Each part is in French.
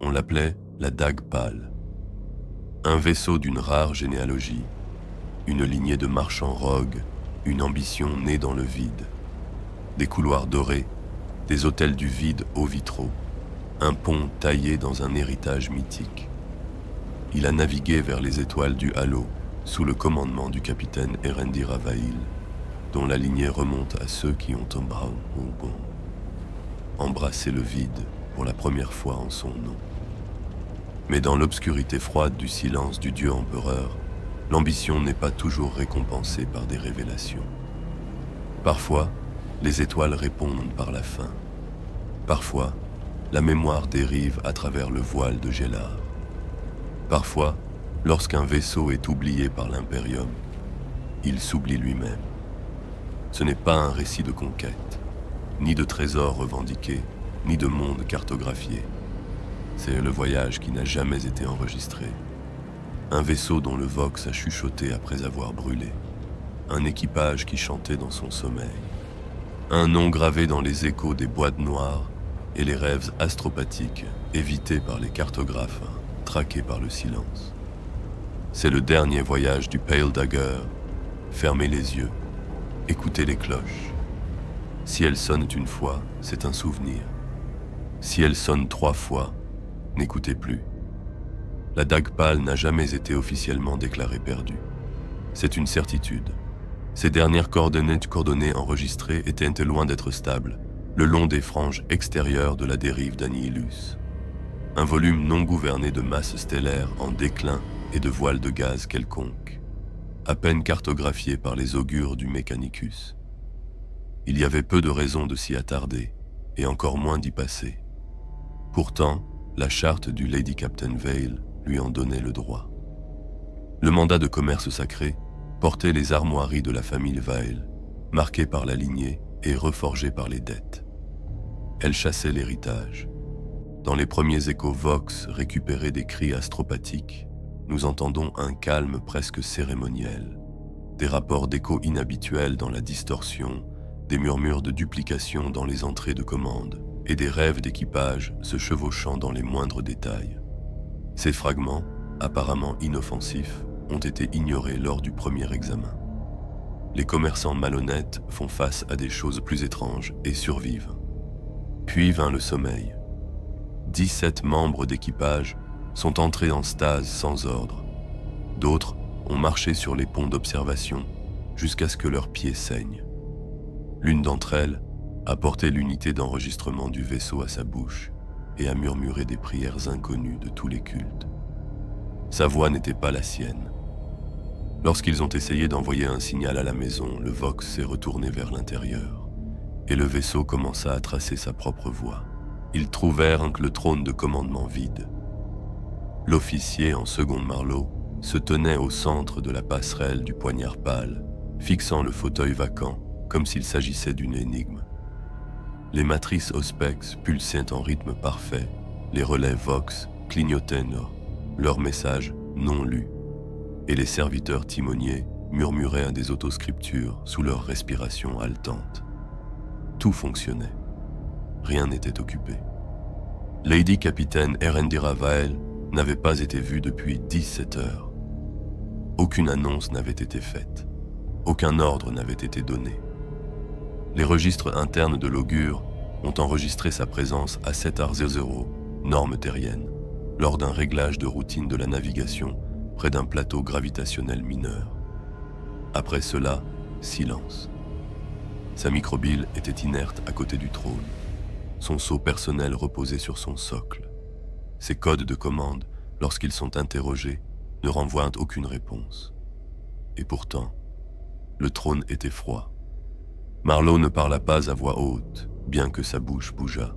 On l'appelait la dague pâle. Un vaisseau d'une rare généalogie, une lignée de marchands rogues, une ambition née dans le vide. Des couloirs dorés, des hôtels du vide aux vitraux, un pont taillé dans un héritage mythique. Il a navigué vers les étoiles du halo, sous le commandement du capitaine Erendir Avail, dont la lignée remonte à ceux qui ont embrassé le vide pour la première fois en son nom. Mais dans l'obscurité froide du silence du dieu empereur, l'ambition n'est pas toujours récompensée par des révélations. Parfois, les étoiles répondent par la faim. Parfois, la mémoire dérive à travers le voile de Gélar. Parfois, lorsqu'un vaisseau est oublié par l'Imperium, il s'oublie lui-même. Ce n'est pas un récit de conquête, ni de trésors revendiqués, ni de monde cartographié. C'est le voyage qui n'a jamais été enregistré. Un vaisseau dont le Vox a chuchoté après avoir brûlé. Un équipage qui chantait dans son sommeil. Un nom gravé dans les échos des boîtes noires et les rêves astropathiques évités par les cartographes, traqués par le silence. C'est le dernier voyage du Pale Dagger. Fermez les yeux, écoutez les cloches. Si elles sonnent une fois, c'est un souvenir. Si elles sonnent 3 fois, n'écoutez plus. La dague pâle n'a jamais été officiellement déclarée perdue. C'est une certitude. Ces dernières coordonnées enregistrées étaient loin d'être stables, le long des franges extérieures de la dérive d'Annihilus. Un volume non gouverné de masse stellaire en déclin et de voiles de gaz quelconque, à peine cartographié par les augures du Mechanicus. Il y avait peu de raisons de s'y attarder, et encore moins d'y passer. Pourtant, la charte du Lady Captain Vale lui en donnait le droit. Le mandat de commerce sacré portait les armoiries de la famille Vale, marquées par la lignée et reforgées par les dettes. Elle chassait l'héritage. Dans les premiers échos Vox récupérés des cris astropathiques, nous entendons un calme presque cérémoniel, des rapports d'écho inhabituels dans la distorsion, des murmures de duplication dans les entrées de commande, et des rêves d'équipage se chevauchant dans les moindres détails. Ces fragments, apparemment inoffensifs, ont été ignorés lors du premier examen. Les commerçants malhonnêtes font face à des choses plus étranges et survivent. Puis vint le sommeil. 17 membres d'équipage sont entrés en stase sans ordre. D'autres ont marché sur les ponts d'observation jusqu'à ce que leurs pieds saignent. L'une d'entre elles a porté l'unité d'enregistrement du vaisseau à sa bouche et a murmuré des prières inconnues de tous les cultes. Sa voix n'était pas la sienne. Lorsqu'ils ont essayé d'envoyer un signal à la maison, le Vox s'est retourné vers l'intérieur et le vaisseau commença à tracer sa propre voie. Ils trouvèrent le trône de commandement vide. L'officier en seconde Marlowe se tenait au centre de la passerelle du poignard pâle, fixant le fauteuil vacant comme s'il s'agissait d'une énigme. Les matrices Auspex pulsaient en rythme parfait, les relais Vox clignotaient leurs messages non lus, et les serviteurs timoniers murmuraient à des autoscriptures sous leur respiration haletante. Tout fonctionnait. Rien n'était occupé. Lady Capitaine Erendira Vael n'avait pas été vue depuis 17 heures. Aucune annonce n'avait été faite. Aucun ordre n'avait été donné. Les registres internes de l'augure ont enregistré sa présence à 7h00, norme terrienne, lors d'un réglage de routine de la navigation près d'un plateau gravitationnel mineur. Après cela, silence. Sa microbile était inerte à côté du trône. Son sceau personnel reposait sur son socle. Ses codes de commande, lorsqu'ils sont interrogés, ne renvoient aucune réponse. Et pourtant, le trône était froid. Marlowe ne parla pas à voix haute, bien que sa bouche bougeât.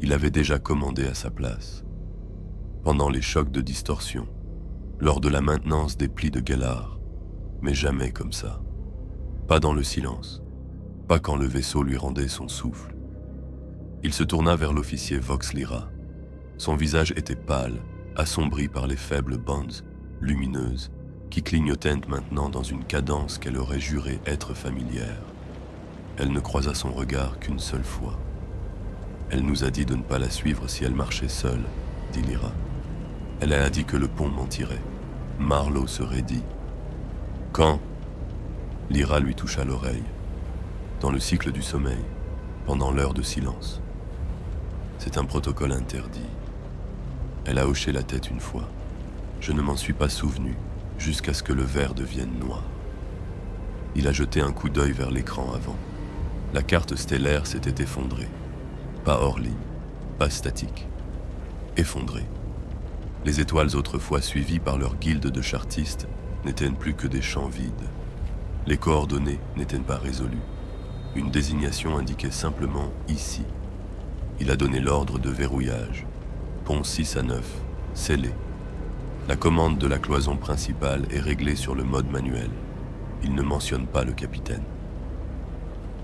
Il avait déjà commandé à sa place. Pendant les chocs de distorsion, lors de la maintenance des plis de Gélar, mais jamais comme ça. Pas dans le silence, pas quand le vaisseau lui rendait son souffle. Il se tourna vers l'officier Vox Lyra. Son visage était pâle, assombri par les faibles bandes lumineuses qui clignotaient maintenant dans une cadence qu'elle aurait juré être familière. Elle ne croisa son regard qu'une seule fois. Elle nous a dit de ne pas la suivre si elle marchait seule, dit Lyra. Elle a dit que le pont mentirait. Marlowe se raidit. Quand? Lyra lui toucha l'oreille. Dans le cycle du sommeil, pendant l'heure de silence. C'est un protocole interdit. Elle a hoché la tête une fois. Je ne m'en suis pas souvenu, jusqu'à ce que le verre devienne noir. Il a jeté un coup d'œil vers l'écran avant. La carte stellaire s'était effondrée. Pas hors ligne, pas statique. Effondrée. Les étoiles autrefois suivies par leur guilde de chartistes n'étaient plus que des champs vides. Les coordonnées n'étaient pas résolues. Une désignation indiquait simplement « ici ». Il a donné l'ordre de verrouillage. Pont 6 à 9, scellé. La commande de la cloison principale est réglée sur le mode manuel. Il ne mentionne pas le capitaine.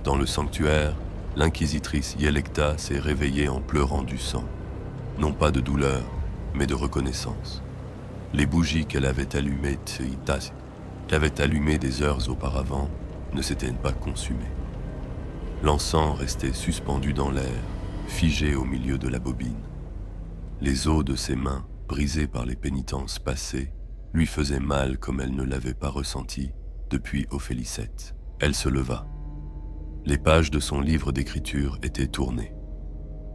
Dans le sanctuaire, l'inquisitrice Yelecta s'est réveillée en pleurant du sang. Non pas de douleur, mais de reconnaissance. Les bougies qu'elle avait allumées des heures auparavant ne s'étaient pas consumées. L'encens restait suspendu dans l'air, figé au milieu de la bobine. Les os de ses mains, brisés par les pénitences passées, lui faisaient mal comme elle ne l'avait pas ressenti depuis Ophélie-7. Elle se leva. Les pages de son livre d'écriture étaient tournées.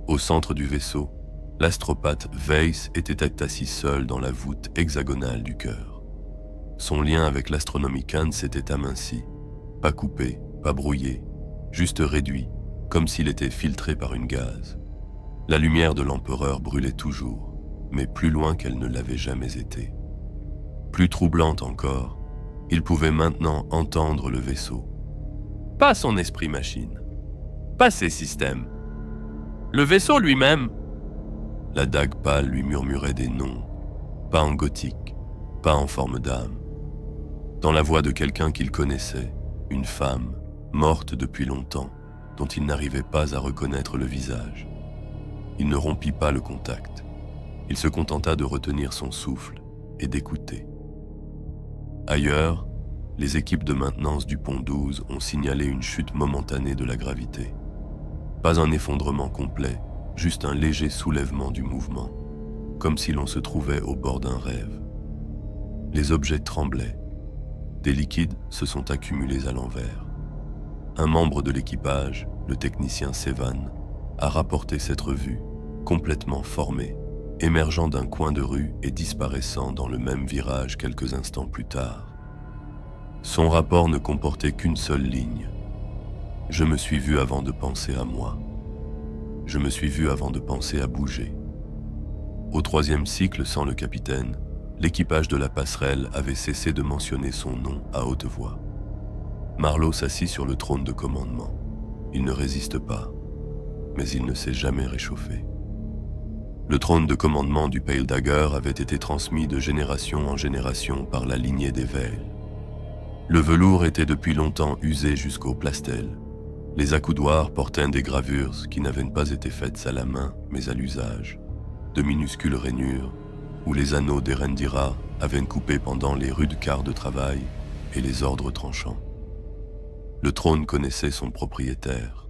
Au centre du vaisseau, l'astropathe Weiss était assis seul dans la voûte hexagonale du cœur. Son lien avec l'Astronomicon s'était aminci, pas coupé, pas brouillé, juste réduit, comme s'il était filtré par une gaze. La lumière de l'empereur brûlait toujours, mais plus loin qu'elle ne l'avait jamais été. Plus troublante encore, il pouvait maintenant entendre le vaisseau. Pas son esprit-machine, pas ses systèmes. Le vaisseau lui-même. La dague pâle lui murmurait des noms, pas en gothique, pas en forme d'âme. Dans la voix de quelqu'un qu'il connaissait, une femme, morte depuis longtemps, dont il n'arrivait pas à reconnaître le visage. Il ne rompit pas le contact. Il se contenta de retenir son souffle et d'écouter. Ailleurs, les équipes de maintenance du pont 12 ont signalé une chute momentanée de la gravité. Pas un effondrement complet, juste un léger soulèvement du mouvement, comme si l'on se trouvait au bord d'un rêve. Les objets tremblaient. Des liquides se sont accumulés à l'envers. Un membre de l'équipage, le technicien Sevan, a rapporté s'être vu, complètement formé, émergeant d'un coin de rue et disparaissant dans le même virage quelques instants plus tard. Son rapport ne comportait qu'une seule ligne. Je me suis vu avant de penser à moi. Je me suis vu avant de penser à bouger. Au 3e cycle sans le capitaine, l'équipage de la passerelle avait cessé de mentionner son nom à haute voix. Marlowe s'assit sur le trône de commandement. Il ne résiste pas, mais il ne s'est jamais réchauffé. Le trône de commandement du Pale Dagger avait été transmis de génération en génération par la lignée des Vale. Le velours était depuis longtemps usé jusqu'au plastel. Les accoudoirs portaient des gravures qui n'avaient pas été faites à la main, mais à l'usage, de minuscules rainures, où les anneaux des Rendira avaient coupé pendant les rudes quarts de travail et les ordres tranchants. Le trône connaissait son propriétaire.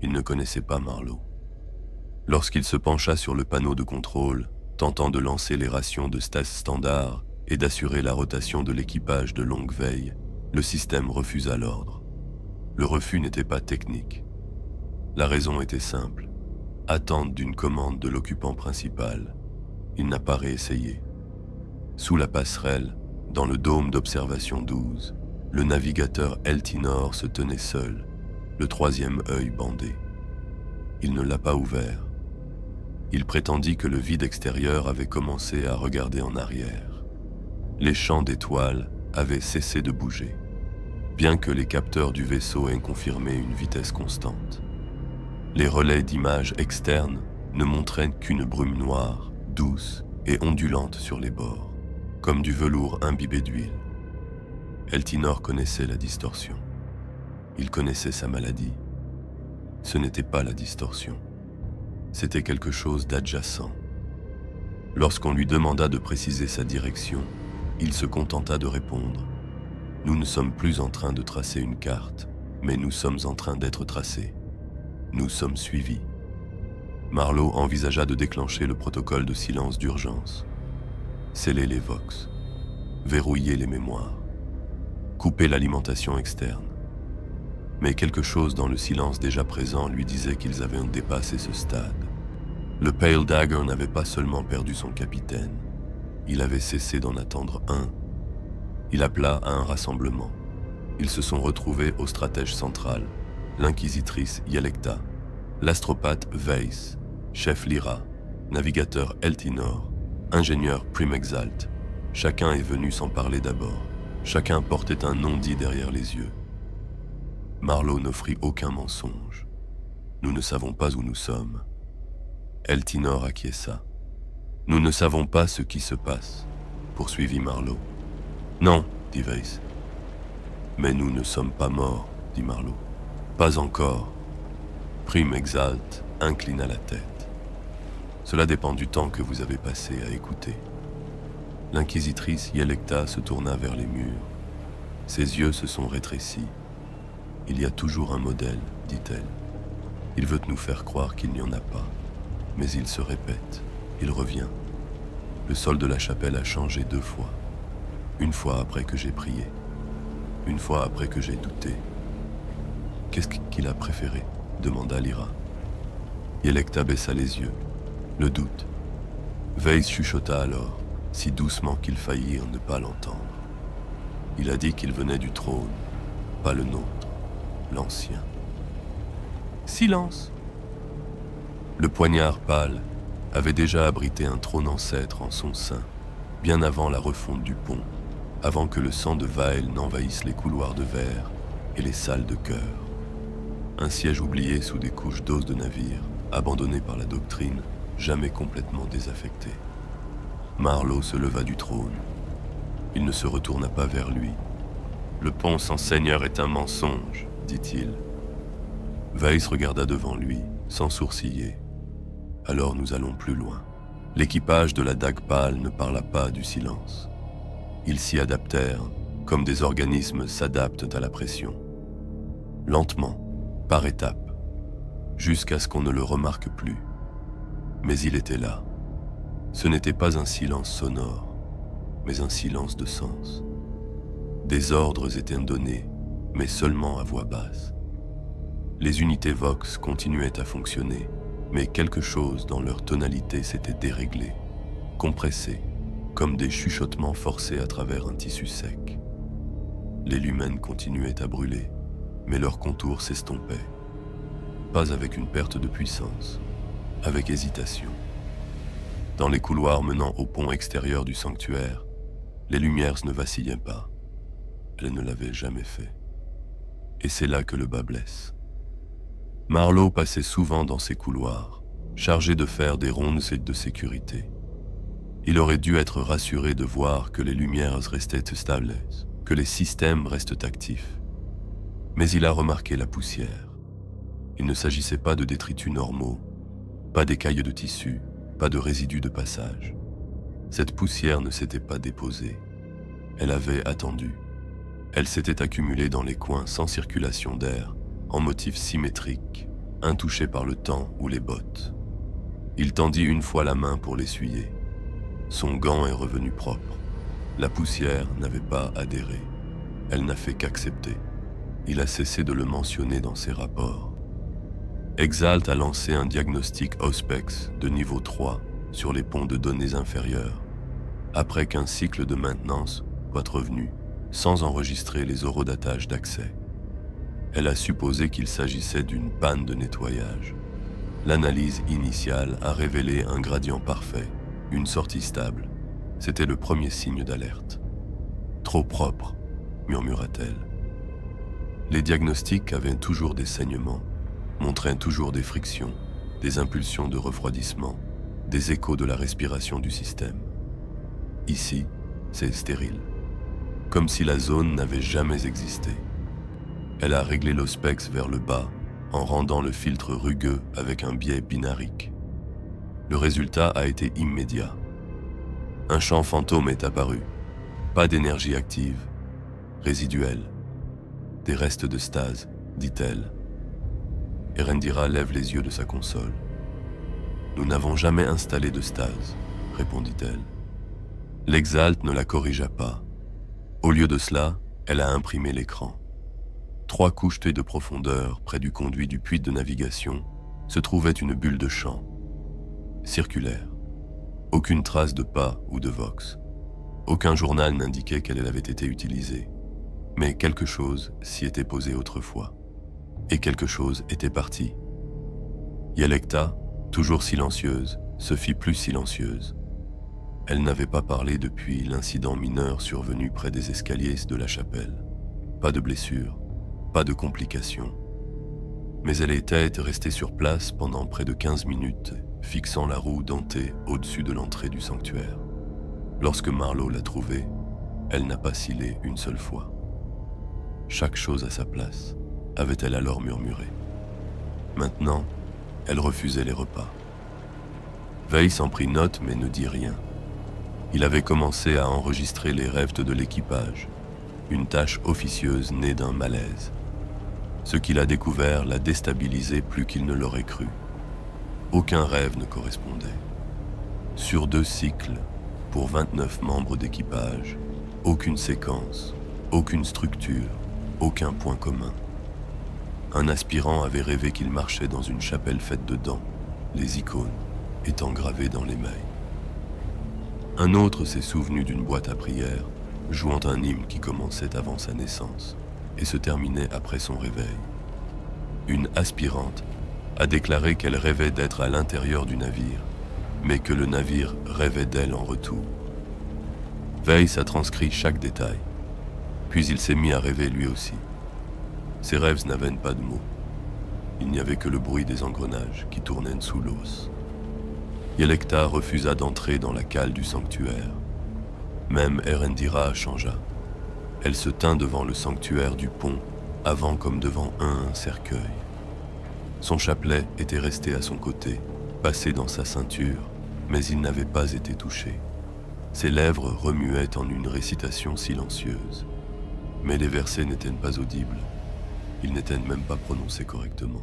Il ne connaissait pas Marlowe. Lorsqu'il se pencha sur le panneau de contrôle, tentant de lancer les rations de stase standard et d'assurer la rotation de l'équipage de longue veille, le système refusa l'ordre. Le refus n'était pas technique. La raison était simple. Attente d'une commande de l'occupant principal. Il n'a pas réessayé. Sous la passerelle, dans le dôme d'observation 12, le navigateur Eltinor se tenait seul, le 3e œil bandé. Il ne l'a pas ouvert. Il prétendit que le vide extérieur avait commencé à regarder en arrière. Les champs d'étoiles avaient cessé de bouger, bien que les capteurs du vaisseau aient confirmé une vitesse constante. Les relais d'images externes ne montraient qu'une brume noire, douce et ondulante sur les bords, comme du velours imbibé d'huile. Eltinor connaissait la distorsion. Il connaissait sa maladie. Ce n'était pas la distorsion. C'était quelque chose d'adjacent. Lorsqu'on lui demanda de préciser sa direction, il se contenta de répondre « Nous ne sommes plus en train de tracer une carte, mais nous sommes en train d'être tracés. Nous sommes suivis. » Marlowe envisagea de déclencher le protocole de silence d'urgence. Sceller les vox, verrouiller les mémoires, couper l'alimentation externe. Mais quelque chose dans le silence déjà présent lui disait qu'ils avaient dépassé ce stade. Le Pale Dagger n'avait pas seulement perdu son capitaine, il avait cessé d'en attendre un. Il appela à un rassemblement. Ils se sont retrouvés au stratège central, l'inquisitrice Yelecta, l'astropathe Weiss, chef Lyra, navigateur Eltinor, ingénieur Primexalt. Chacun est venu sans parler d'abord. Chacun portait un non-dit derrière les yeux. Marlowe n'offrit aucun mensonge. Nous ne savons pas où nous sommes. Eltinor acquiesça. Nous ne savons pas ce qui se passe, poursuivit Marlowe. Non, dit Weiss. Mais nous ne sommes pas morts, dit Marlowe. Pas encore. Primexalt inclina la tête. Cela dépend du temps que vous avez passé à écouter. L'inquisitrice Yelecta se tourna vers les murs. Ses yeux se sont rétrécis. Il y a toujours un modèle, dit-elle. Il veut nous faire croire qu'il n'y en a pas. Mais il se répète, il revient. Le sol de la chapelle a changé 2 fois. Une fois après que j'ai prié. Une fois après que j'ai douté. Qu'est-ce qu'il a préféré ? Demanda Lyra. Yelecta baissa les yeux. Le doute. Weiss chuchota alors, si doucement qu'ils faillirent ne pas l'entendre. Il a dit qu'il venait du trône, pas le nôtre, l'ancien. Silence. Le poignard pâle avait déjà abrité un trône ancêtre en son sein, bien avant la refonte du pont, avant que le sang de Vael n'envahisse les couloirs de verre et les salles de chœur. Un siège oublié sous des couches d'os de navire, abandonné par la doctrine, jamais complètement désaffecté. Marlowe se leva du trône. Il ne se retourna pas vers lui. « Le pont sans seigneur est un mensonge, dit-il. » Weiss regarda devant lui, sans sourciller. « Alors nous allons plus loin. » L'équipage de la dague pâle ne parla pas du silence. Ils s'y adaptèrent, comme des organismes s'adaptent à la pression. Lentement, par étapes, jusqu'à ce qu'on ne le remarque plus. Mais il était là. Ce n'était pas un silence sonore, mais un silence de sens. Des ordres étaient donnés, mais seulement à voix basse. Les unités Vox continuaient à fonctionner, mais quelque chose dans leur tonalité s'était déréglé, compressé, comme des chuchotements forcés à travers un tissu sec. Les lumens continuaient à brûler, mais leurs contours s'estompaient. Pas avec une perte de puissance, avec hésitation. Dans les couloirs menant au pont extérieur du sanctuaire, les lumières ne vacillaient pas. Elles ne l'avaient jamais fait. Et c'est là que le bas blesse. Marlowe passait souvent dans ces couloirs, chargé de faire des rondes et de sécurité. Il aurait dû être rassuré de voir que les lumières restaient stables, que les systèmes restent actifs. Mais il a remarqué la poussière. Il ne s'agissait pas de détritus normaux, pas d'écailles de tissu, pas de résidus de passage. Cette poussière ne s'était pas déposée. Elle avait attendu. Elle s'était accumulée dans les coins sans circulation d'air, en motifs symétriques, intouchés par le temps ou les bottes. Il tendit une fois la main pour l'essuyer. Son gant est revenu propre. La poussière n'avait pas adhéré. Elle n'a fait qu'accepter. Il a cessé de le mentionner dans ses rapports. Exalt a lancé un diagnostic Auspex de niveau 3 sur les ponts de données inférieurs, après qu'un cycle de maintenance soit revenu, sans enregistrer les horodatage d'accès. Elle a supposé qu'il s'agissait d'une panne de nettoyage. L'analyse initiale a révélé un gradient parfait, une sortie stable. C'était le premier signe d'alerte. « Trop propre », murmura-t-elle. Les diagnostics avaient toujours des saignements, montraient toujours des frictions, des impulsions de refroidissement, des échos de la respiration du système. Ici, c'est stérile. Comme si la zone n'avait jamais existé. Elle a réglé l'Auspex vers le bas en rendant le filtre rugueux avec un biais binarique. Le résultat a été immédiat. Un champ fantôme est apparu. Pas d'énergie active, résiduelle. Des restes de stase, dit-elle. Erendira lève les yeux de sa console. Nous n'avons jamais installé de stase, répondit-elle. L'Exalt ne la corrigea pas. Au lieu de cela, elle a imprimé l'écran. 3 couches de profondeur près du conduit du puits de navigation se trouvait une bulle de champ, circulaire. Aucune trace de pas ou de vox. Aucun journal n'indiquait qu'elle avait été utilisée. Mais quelque chose s'y était posé autrefois. Et quelque chose était parti. Yelekta, toujours silencieuse, se fit plus silencieuse. Elle n'avait pas parlé depuis l'incident mineur survenu près des escaliers de la chapelle. Pas de blessure, pas de complications. Mais elle était restée sur place pendant près de 15 minutes, fixant la roue dentée au-dessus de l'entrée du sanctuaire. Lorsque Marlowe l'a trouvée, elle n'a pas scellé une seule fois. Chaque chose à sa place, avait-elle alors murmuré. Maintenant, elle refusait les repas. Weiss en prit note mais ne dit rien. Il avait commencé à enregistrer les rêves de l'équipage, une tâche officieuse née d'un malaise. Ce qu'il a découvert l'a déstabilisé plus qu'il ne l'aurait cru. Aucun rêve ne correspondait. Sur 2 cycles, pour 29 membres d'équipage, aucune séquence, aucune structure, aucun point commun. Un aspirant avait rêvé qu'il marchait dans une chapelle faite de dents, les icônes étant gravées dans l'émail. Un autre s'est souvenu d'une boîte à prière, jouant un hymne qui commençait avant sa naissance et se terminait après son réveil. Une aspirante a déclaré qu'elle rêvait d'être à l'intérieur du navire, mais que le navire rêvait d'elle en retour. Weiss a transcrit chaque détail, puis il s'est mis à rêver lui aussi. Ses rêves n'avaient pas de mots. Il n'y avait que le bruit des engrenages qui tournaient sous l'os. Yelekta refusa d'entrer dans la cale du sanctuaire. Même Erendira changea. Elle se tint devant le sanctuaire du pont, avant comme devant un cercueil. Son chapelet était resté à son côté, passé dans sa ceinture, mais il n'avait pas été touché. Ses lèvres remuaient en une récitation silencieuse. Mais les versets n'étaient pas audibles. Ils n'étaient même pas prononcés correctement.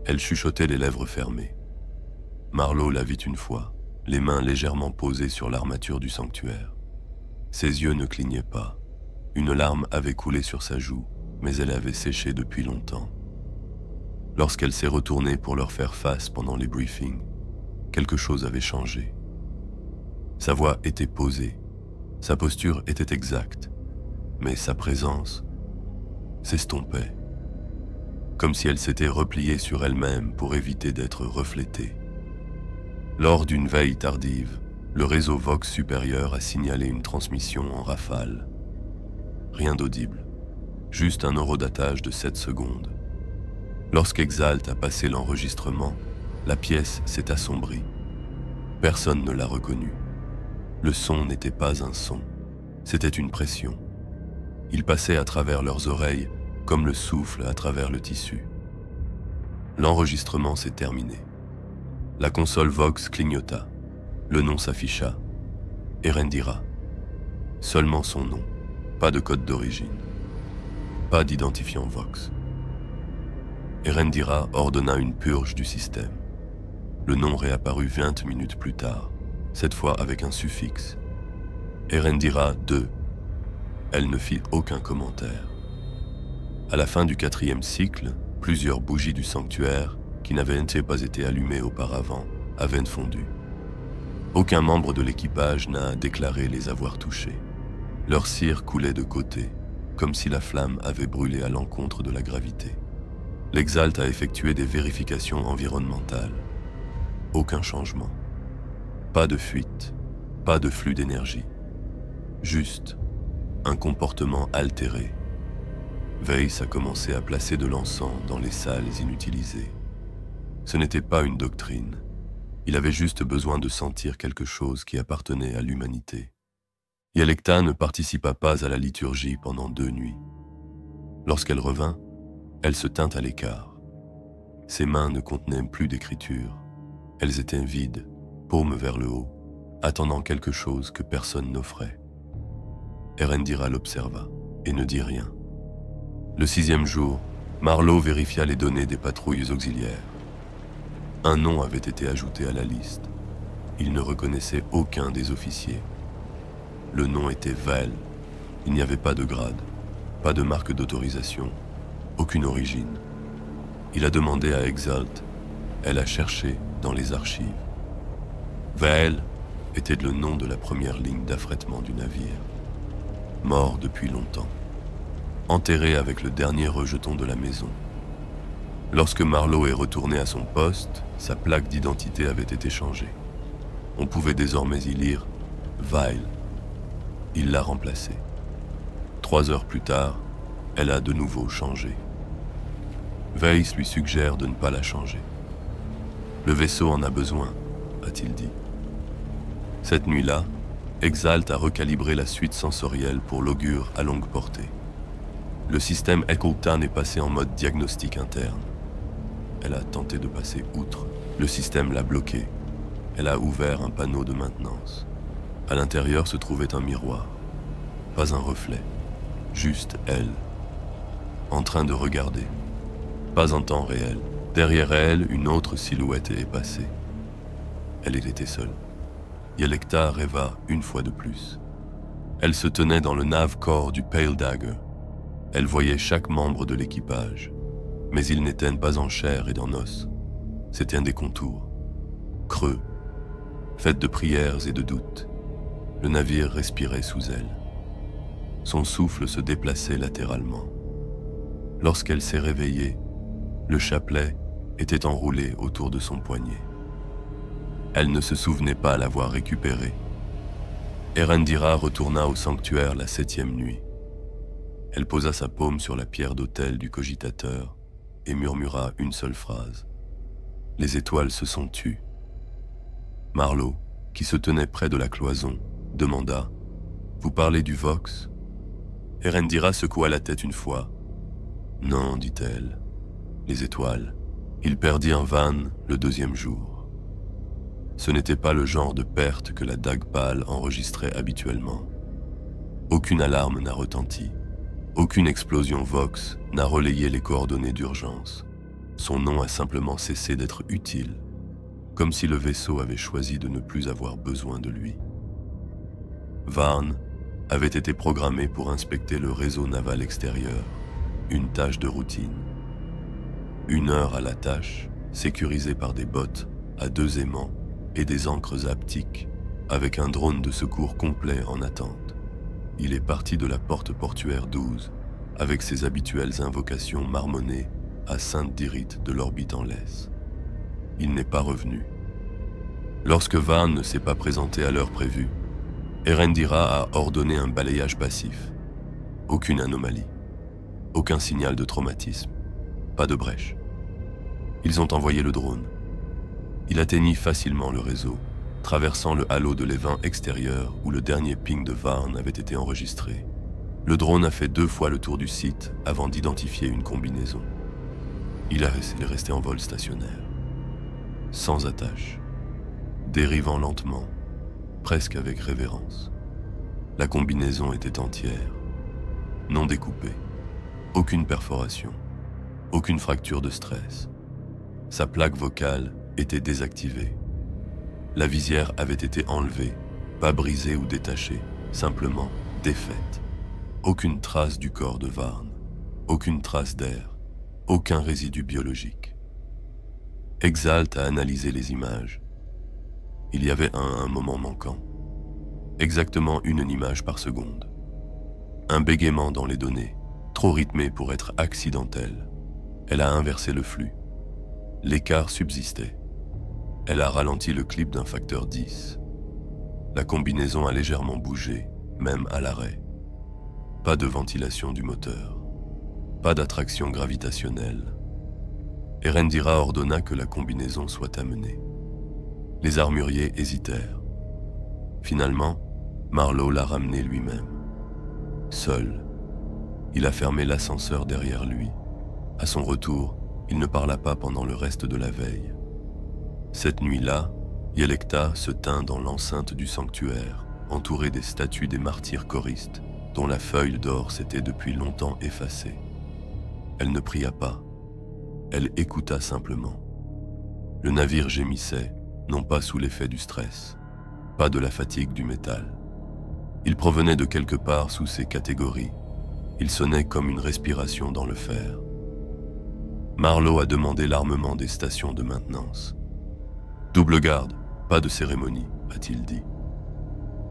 Elle chuchotait les lèvres fermées. Marlowe la vit une fois, les mains légèrement posées sur l'armature du sanctuaire. Ses yeux ne clignaient pas. Une larme avait coulé sur sa joue, mais elle avait séché depuis longtemps. Lorsqu'elle s'est retournée pour leur faire face pendant les briefings, quelque chose avait changé. Sa voix était posée, sa posture était exacte, mais sa présence s'estompait, comme si elle s'était repliée sur elle-même pour éviter d'être reflétée. Lors d'une veille tardive, le réseau Vox supérieur a signalé une transmission en rafale. Rien d'audible, juste un horodatage de 7 secondes. Lorsqu'Exalt a passé l'enregistrement, la pièce s'est assombrie. Personne ne l'a reconnu. Le son n'était pas un son, c'était une pression. Il passait à travers leurs oreilles comme le souffle à travers le tissu. L'enregistrement s'est terminé. La console Vox clignota. Le nom s'afficha. Erendira. Seulement son nom. Pas de code d'origine. Pas d'identifiant Vox. Erendira ordonna une purge du système. Le nom réapparut 20 minutes plus tard, cette fois avec un suffixe. Erendira 2. Elle ne fit aucun commentaire. À la fin du 4e cycle, plusieurs bougies du sanctuaire, qui n'avaient pas été allumées auparavant, avaient fondu. Aucun membre de l'équipage n'a déclaré les avoir touchées. Leur cire coulait de côté, comme si la flamme avait brûlé à l'encontre de la gravité. L'Exalt a effectué des vérifications environnementales. Aucun changement. Pas de fuite, pas de flux d'énergie. Juste un comportement altéré. Weiss a commencé à placer de l'encens dans les salles inutilisées. Ce n'était pas une doctrine. Il avait juste besoin de sentir quelque chose qui appartenait à l'humanité. Yelekta ne participa pas à la liturgie pendant 2 nuits. Lorsqu'elle revint, elle se tint à l'écart. Ses mains ne contenaient plus d'écriture. Elles étaient vides, paumes vers le haut, attendant quelque chose que personne n'offrait. Erendira l'observa et ne dit rien. Le 6e jour, Marlowe vérifia les données des patrouilles auxiliaires. Un nom avait été ajouté à la liste. Il ne reconnaissait aucun des officiers. Le nom était Vael. Il n'y avait pas de grade, pas de marque d'autorisation, aucune origine. Il a demandé à Exalt. Elle a cherché dans les archives. Vael était le nom de la première ligne d'affrètement du navire. Mort depuis longtemps. Enterré avec le dernier rejeton de la maison. Lorsque Marlowe est retourné à son poste, sa plaque d'identité avait été changée. On pouvait désormais y lire « Vael ». Il l'a remplacée. 3 heures plus tard, elle a de nouveau changé. Weiss lui suggère de ne pas la changer. « Le vaisseau en a besoin », a-t-il dit. Cette nuit-là, Exalt a recalibré la suite sensorielle pour l'augure à longue portée. Le système Eccleston est passé en mode diagnostic interne. Elle a tenté de passer outre. Le système l'a bloqué. Elle a ouvert un panneau de maintenance. À l'intérieur se trouvait un miroir. Pas un reflet. Juste elle. En train de regarder. Pas en temps réel. Derrière elle, une autre silhouette est passée. Elle était seule. Yelekta rêva une fois de plus. Elle se tenait dans le nav-corps du Pale Dagger. Elle voyait chaque membre de l'équipage. Mais ils n'étaient pas en chair et en os. C'étaient des contours. Creux. Faits de prières et de doutes. Le navire respirait sous elle. Son souffle se déplaçait latéralement. Lorsqu'elle s'est réveillée, le chapelet était enroulé autour de son poignet. Elle ne se souvenait pas l'avoir récupéré. Erendira retourna au sanctuaire la 7e nuit. Elle posa sa paume sur la pierre d'autel du cogitateur et murmura une seule phrase. Les étoiles se sont tues. Marlowe, qui se tenait près de la cloison, demanda « Vous parlez du Vox ?» Erendira secoua la tête une fois. « Non, dit-elle. Les étoiles. Il perdit un van le 2e jour. » Ce n'était pas le genre de perte que la dague pâle enregistrait habituellement. Aucune alarme n'a retenti. Aucune explosion Vox n'a relayé les coordonnées d'urgence. Son nom a simplement cessé d'être utile, comme si le vaisseau avait choisi de ne plus avoir besoin de lui. Varn avait été programmé pour inspecter le réseau naval extérieur, une tâche de routine. 1 heure à la tâche, sécurisée par des bottes à 2 aimants et des ancres haptiques, avec un drone de secours complet en attente. Il est parti de la porte portuaire 12, avec ses habituelles invocations marmonnées à Sainte Dirith de l'orbite en laisse. Il n'est pas revenu. Lorsque Varn ne s'est pas présenté à l'heure prévue, Erendira a ordonné un balayage passif. Aucune anomalie. Aucun signal de traumatisme. Pas de brèche. Ils ont envoyé le drone. Il atteignit facilement le réseau, traversant le halo de l'évent extérieur où le dernier ping de Varn avait été enregistré. Le drone a fait 2 fois le tour du site avant d'identifier une combinaison. Il est resté en vol stationnaire, sans attache, dérivant lentement, presque avec révérence. La combinaison était entière, non découpée, aucune perforation, aucune fracture de stress. Sa plaque vocale était désactivée. La visière avait été enlevée, pas brisée ou détachée, simplement défaite. Aucune trace du corps de Varn, aucune trace d'air, aucun résidu biologique. Exalt a analysé les images. Il y avait un moment manquant. Exactement 1 image par seconde. Un bégaiement dans les données, trop rythmé pour être accidentel. Elle a inversé le flux. L'écart subsistait. Elle a ralenti le clip d'un facteur 10. La combinaison a légèrement bougé, même à l'arrêt. Pas de ventilation du moteur. Pas d'attraction gravitationnelle. Erendira ordonna que la combinaison soit amenée. Les armuriers hésitèrent. Finalement, Marlowe l'a ramenée lui-même. Seul. Il a fermé l'ascenseur derrière lui. À son retour, il ne parla pas pendant le reste de la veille. Cette nuit-là, Yelekta se tint dans l'enceinte du sanctuaire, entourée des statues des martyrs choristes, dont la feuille d'or s'était depuis longtemps effacée. Elle ne pria pas. Elle écouta simplement. Le navire gémissait, non pas sous l'effet du stress, pas de la fatigue du métal. Il provenait de quelque part sous ces catégories. Il sonnait comme une respiration dans le fer. Marlowe a demandé l'armement des stations de maintenance. « Double garde, pas de cérémonie », a-t-il dit.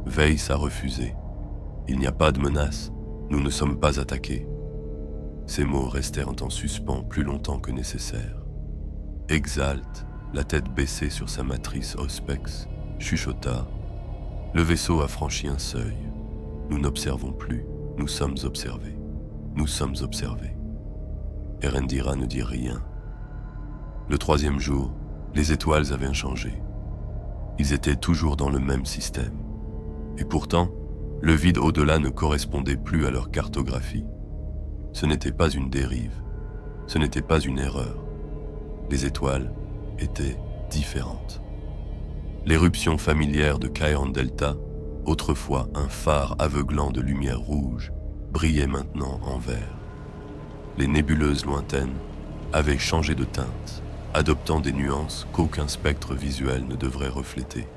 Weiss a refusé. « Il n'y a pas de menace, nous ne sommes pas attaqués. » Ces mots restèrent en suspens plus longtemps que nécessaire. Exalt, la tête baissée sur sa matrice Auspex, chuchota. Le vaisseau a franchi un seuil. Nous n'observons plus, nous sommes observés. Nous sommes observés. Erendira ne dit rien. Le troisième jour, les étoiles avaient changé. Ils étaient toujours dans le même système. Et pourtant, le vide au-delà ne correspondait plus à leur cartographie. Ce n'était pas une dérive, ce n'était pas une erreur. Les étoiles étaient différentes. L'éruption familière de Chiron Delta, autrefois un phare aveuglant de lumière rouge, brillait maintenant en vert. Les nébuleuses lointaines avaient changé de teinte, adoptant des nuances qu'aucun spectre visuel ne devrait refléter.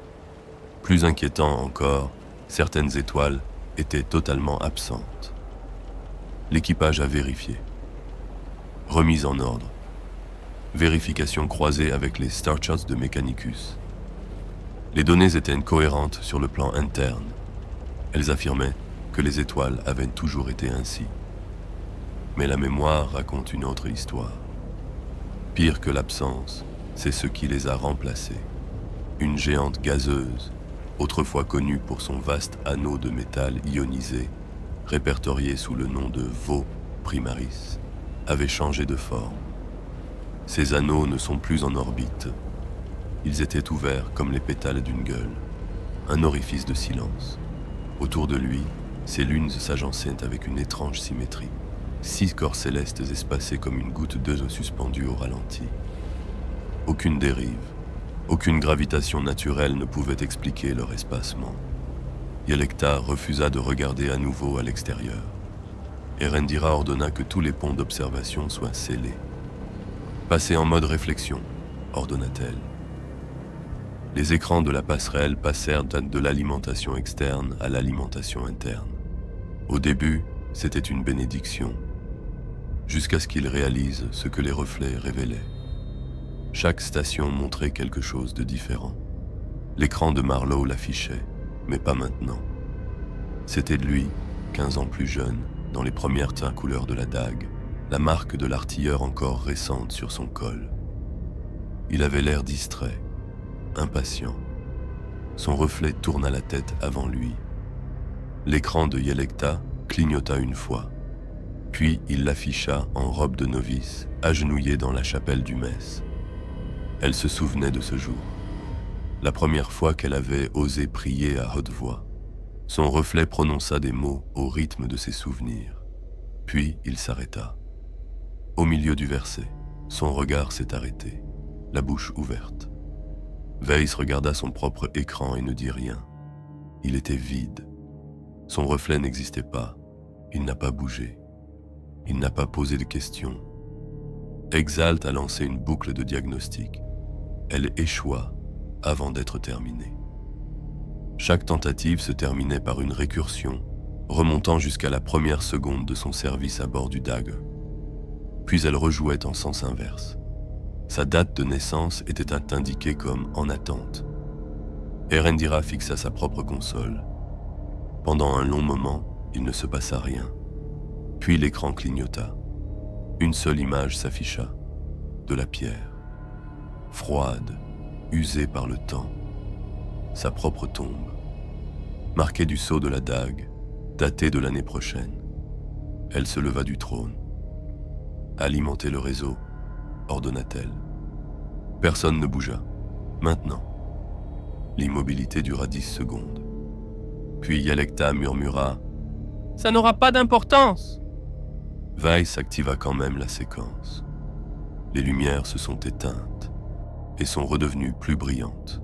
Plus inquiétant encore, certaines étoiles étaient totalement absentes. L'équipage a vérifié. Remise en ordre. Vérification croisée avec les Starcharts de Mechanicus. Les données étaient cohérentes sur le plan interne. Elles affirmaient que les étoiles avaient toujours été ainsi. Mais la mémoire raconte une autre histoire. Pire que l'absence, c'est ce qui les a remplacées. Une géante gazeuse, autrefois connue pour son vaste anneau de métal ionisé, répertorié sous le nom de Vo Primaris, avait changé de forme. Ces anneaux ne sont plus en orbite. Ils étaient ouverts comme les pétales d'une gueule, un orifice de silence. Autour de lui, ces lunes s'agençaient avec une étrange symétrie. 6 corps célestes espacés comme une goutte d'eau suspendue au ralenti. Aucune dérive, aucune gravitation naturelle ne pouvait expliquer leur espacement. Yelekta refusa de regarder à nouveau à l'extérieur. Erendira ordonna que tous les ponts d'observation soient scellés. « Passez en mode réflexion », ordonna-t-elle. Les écrans de la passerelle passèrent de l'alimentation externe à l'alimentation interne. Au début, c'était une bénédiction, jusqu'à ce qu'ils réalisent ce que les reflets révélaient. Chaque station montrait quelque chose de différent. L'écran de Marlowe l'affichait, mais pas maintenant. C'était de lui, 15 ans plus jeune, dans les premières teintes couleurs de la dague, la marque de l'artilleur encore récente sur son col. Il avait l'air distrait, impatient. Son reflet tourna la tête avant lui. L'écran de Yelekta clignota une fois, puis il l'afficha en robe de novice, agenouillée dans la chapelle du Mess. Elle se souvenait de ce jour, la première fois qu'elle avait osé prier à haute voix. Son reflet prononça des mots au rythme de ses souvenirs, puis il s'arrêta. Au milieu du verset, son regard s'est arrêté, la bouche ouverte. Weiss regarda son propre écran et ne dit rien. Il était vide. Son reflet n'existait pas. Il n'a pas bougé. Il n'a pas posé de questions. Exalt a lancé une boucle de diagnostic. Elle échoua avant d'être terminée. Chaque tentative se terminait par une récursion, remontant jusqu'à la première seconde de son service à bord du Dagger. Puis elle rejouait en sens inverse. Sa date de naissance était indiquée comme en attente. Erendira fixa sa propre console. Pendant un long moment, il ne se passa rien. Puis l'écran clignota. Une seule image s'afficha, de la pierre. Froide, usée par le temps. Sa propre tombe. Marquée du sceau de la dague, datée de l'année prochaine. Elle se leva du trône. Alimenter le réseau, ordonna-t-elle. Personne ne bougea. Maintenant. L'immobilité dura 10 secondes. Puis Yelekta murmura « Ça n'aura pas d'importance !» Weiss activa quand même la séquence. Les lumières se sont éteintes et sont redevenues plus brillantes.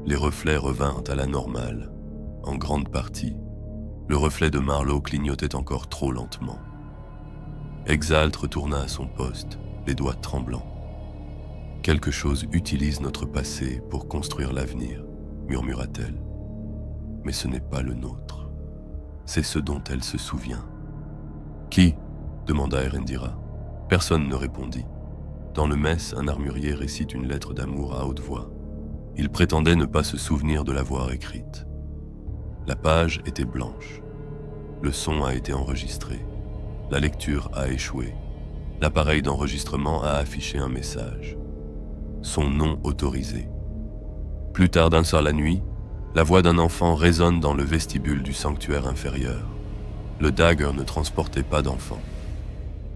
Les reflets revinrent à la normale. En grande partie, le reflet de Marlowe clignotait encore trop lentement. Exalt retourna à son poste, les doigts tremblants. Quelque chose utilise notre passé pour construire l'avenir, murmura-t-elle. Mais ce n'est pas le nôtre. C'est ce dont elle se souvient. Qui ? Demanda Erendira. Personne ne répondit. Dans le mess, un armurier récite une lettre d'amour à haute voix. Il prétendait ne pas se souvenir de l'avoir écrite. La page était blanche. Le son a été enregistré. La lecture a échoué. L'appareil d'enregistrement a affiché un message. Son nom autorisé. Plus tard d'un soir la nuit, la voix d'un enfant résonne dans le vestibule du sanctuaire inférieur. Le Dagger ne transportait pas d'enfant.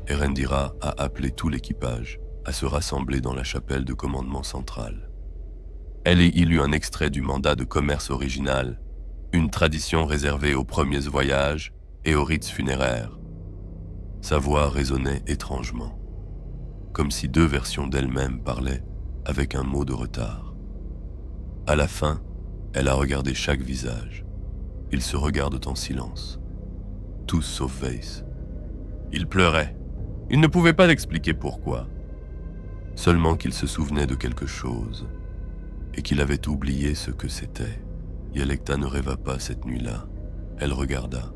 Erendira a appelé tout l'équipage à se rassembler dans la chapelle de commandement central. Elle y lut un extrait du mandat de commerce original, une tradition réservée aux premiers voyages et aux rites funéraires. Sa voix résonnait étrangement, comme si deux versions d'elle-même parlaient avec un mot de retard. À la fin, elle a regardé chaque visage. Ils se regardent en silence. Tous sauf Weiss. Il pleurait. Il ne pouvait pas expliquer pourquoi. Seulement qu'il se souvenait de quelque chose et qu'il avait oublié ce que c'était. Yelekta ne rêva pas cette nuit-là. Elle regarda.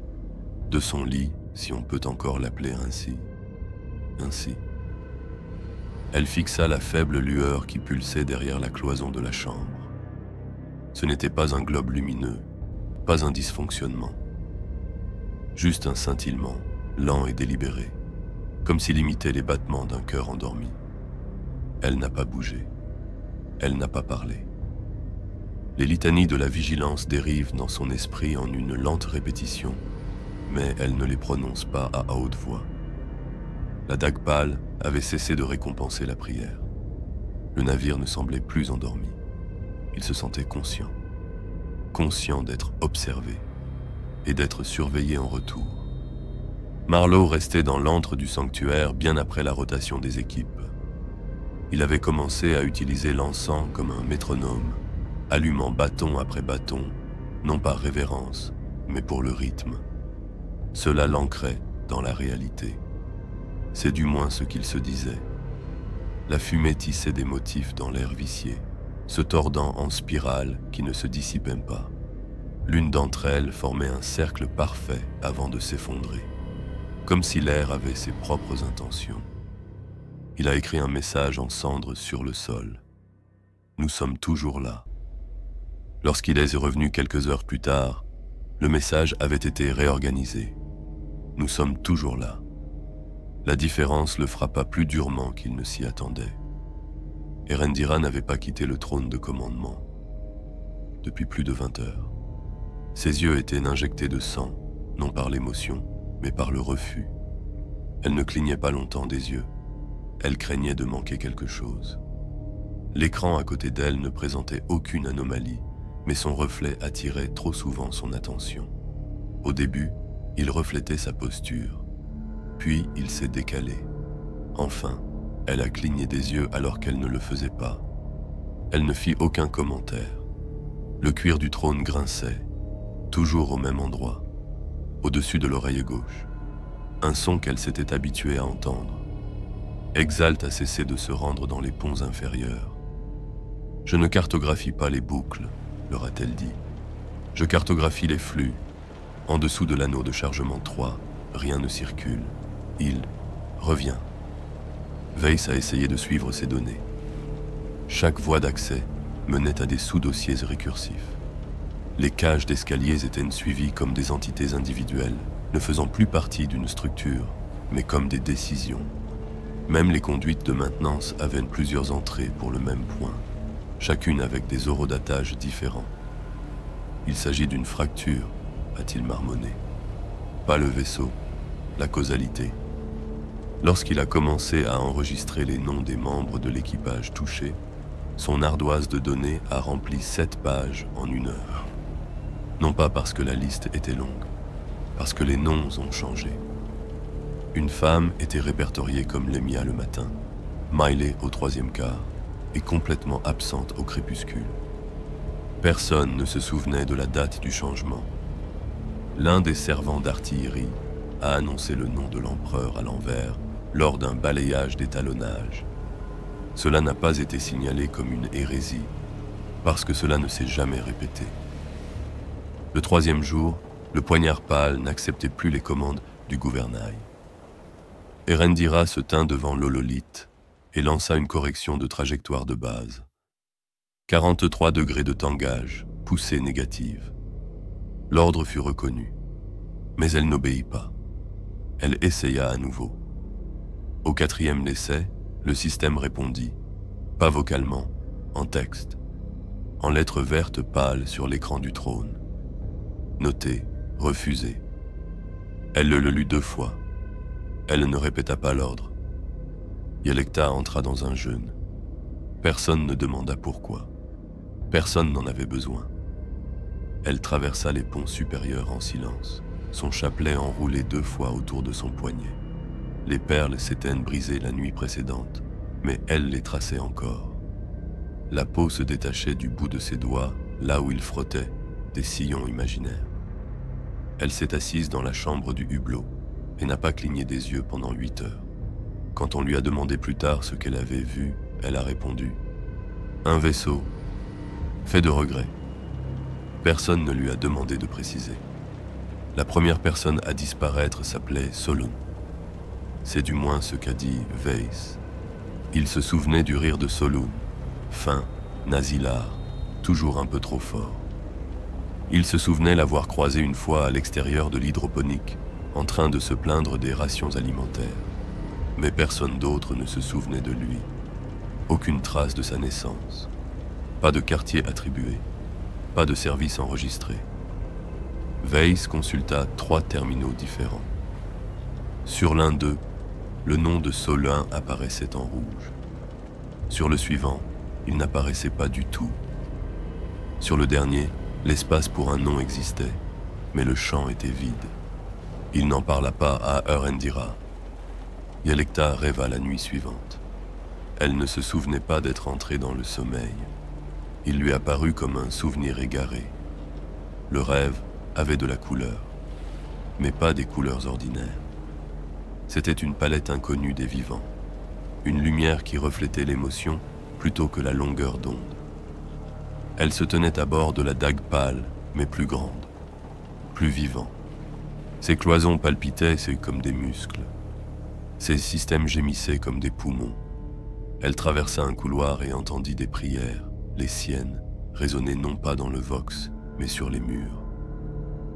De son lit, si on peut encore l'appeler ainsi. Ainsi. Elle fixa la faible lueur qui pulsait derrière la cloison de la chambre. Ce n'était pas un globe lumineux, pas un dysfonctionnement. Juste un scintillement, lent et délibéré, comme s'il imitait les battements d'un cœur endormi. Elle n'a pas bougé. Elle n'a pas parlé. Les litanies de la vigilance dérivent dans son esprit en une lente répétition, mais elle ne les prononce pas à haute voix. La dague pâle avait cessé de récompenser la prière. Le navire ne semblait plus endormi. Il se sentait conscient. Conscient d'être observé et d'être surveillé en retour. Marlowe restait dans l'antre du sanctuaire bien après la rotation des équipes. Il avait commencé à utiliser l'encens comme un métronome, allumant bâton après bâton, non par révérence, mais pour le rythme. Cela l'ancrait dans la réalité. C'est du moins ce qu'il se disait. La fumée tissait des motifs dans l'air vicié, se tordant en spirale qui ne se dissipait pas. L'une d'entre elles formait un cercle parfait avant de s'effondrer, comme si l'air avait ses propres intentions. Il a écrit un message en cendres sur le sol. Nous sommes toujours là. Lorsqu'il est revenu quelques heures plus tard, le message avait été réorganisé. Nous sommes toujours là. La différence le frappa plus durement qu'il ne s'y attendait. Erendira n'avait pas quitté le trône de commandement depuis plus de 20 heures. Ses yeux étaient injectés de sang, non par l'émotion, mais par le refus. Elle ne clignait pas longtemps des yeux. Elle craignait de manquer quelque chose. L'écran à côté d'elle ne présentait aucune anomalie, mais son reflet attirait trop souvent son attention. Au début, il reflétait sa posture. Puis il s'est décalé. Enfin, elle a cligné des yeux alors qu'elle ne le faisait pas. Elle ne fit aucun commentaire. Le cuir du trône grinçait, toujours au même endroit, au-dessus de l'oreille gauche. Un son qu'elle s'était habituée à entendre. Exalt a cessé de se rendre dans les ponts inférieurs. Je ne cartographie pas les boucles, leur a-t-elle dit. Je cartographie les flux. En dessous de l'anneau de chargement 3, rien ne circule. Il revient. Weiss a essayé de suivre ces données. Chaque voie d'accès menait à des sous-dossiers récursifs. Les cages d'escaliers étaient suivies comme des entités individuelles, ne faisant plus partie d'une structure, mais comme des décisions. Même les conduites de maintenance avaient plusieurs entrées pour le même point, chacune avec des horodatages différents. Il s'agit d'une fracture, a-t-il marmonné. Pas le vaisseau, la causalité. Lorsqu'il a commencé à enregistrer les noms des membres de l'équipage touchés, son ardoise de données a rempli 7 pages en 1 heure. Non pas parce que la liste était longue, parce que les noms ont changé. Une femme était répertoriée comme Lemia le matin, Miley au 3e quart, et complètement absente au crépuscule. Personne ne se souvenait de la date du changement. L'un des servants d'artillerie a annoncé le nom de l'empereur à l'envers lors d'un balayage d'étalonnage. Cela n'a pas été signalé comme une hérésie, parce que cela ne s'est jamais répété. Le troisième jour, le poignard pâle n'acceptait plus les commandes du gouvernail. Erendira se tint devant l'hololithe et lança une correction de trajectoire de base. 43 degrés de tangage, poussée négative. L'ordre fut reconnu, mais elle n'obéit pas. Elle essaya à nouveau. Au quatrième essai, le système répondit, pas vocalement, en texte, en lettres vertes pâles sur l'écran du trône. Noté, refusé. Elle le lut 2 fois. Elle ne répéta pas l'ordre. Yelekta entra dans un jeûne. Personne ne demanda pourquoi. Personne n'en avait besoin. Elle traversa les ponts supérieurs en silence, son chapelet enroulé 2 fois autour de son poignet. Les perles s'étaient brisées la nuit précédente, mais elle les traçait encore. La peau se détachait du bout de ses doigts, là où il frottait des sillons imaginaires. Elle s'est assise dans la chambre du hublot et n'a pas cligné des yeux pendant 8 heures. Quand on lui a demandé plus tard ce qu'elle avait vu, elle a répondu « Un vaisseau, fait de regrets ». Personne ne lui a demandé de préciser. La première personne à disparaître s'appelait Solon. C'est du moins ce qu'a dit Weiss. Il se souvenait du rire de Solon, fin, nasilard, toujours un peu trop fort. Il se souvenait l'avoir croisé une fois à l'extérieur de l'hydroponique, en train de se plaindre des rations alimentaires. Mais personne d'autre ne se souvenait de lui. Aucune trace de sa naissance. Pas de quartier attribué. Pas de service enregistré. Weiss consulta 3 terminaux différents. Sur l'un d'eux, le nom de Solin apparaissait en rouge. Sur le suivant, il n'apparaissait pas du tout. Sur le dernier, l'espace pour un nom existait, mais le champ était vide. Il n'en parla pas à Erendira. Yelekta rêva la nuit suivante. Elle ne se souvenait pas d'être entrée dans le sommeil. Il lui apparut comme un souvenir égaré. Le rêve avait de la couleur, mais pas des couleurs ordinaires. C'était une palette inconnue des vivants, une lumière qui reflétait l'émotion plutôt que la longueur d'onde. Elle se tenait à bord de la dague pâle, mais plus grande, plus vivant. Ses cloisons palpitaient comme des muscles. Ses systèmes gémissaient comme des poumons. Elle traversa un couloir et entendit des prières, les siennes, résonner non pas dans le vox, mais sur les murs.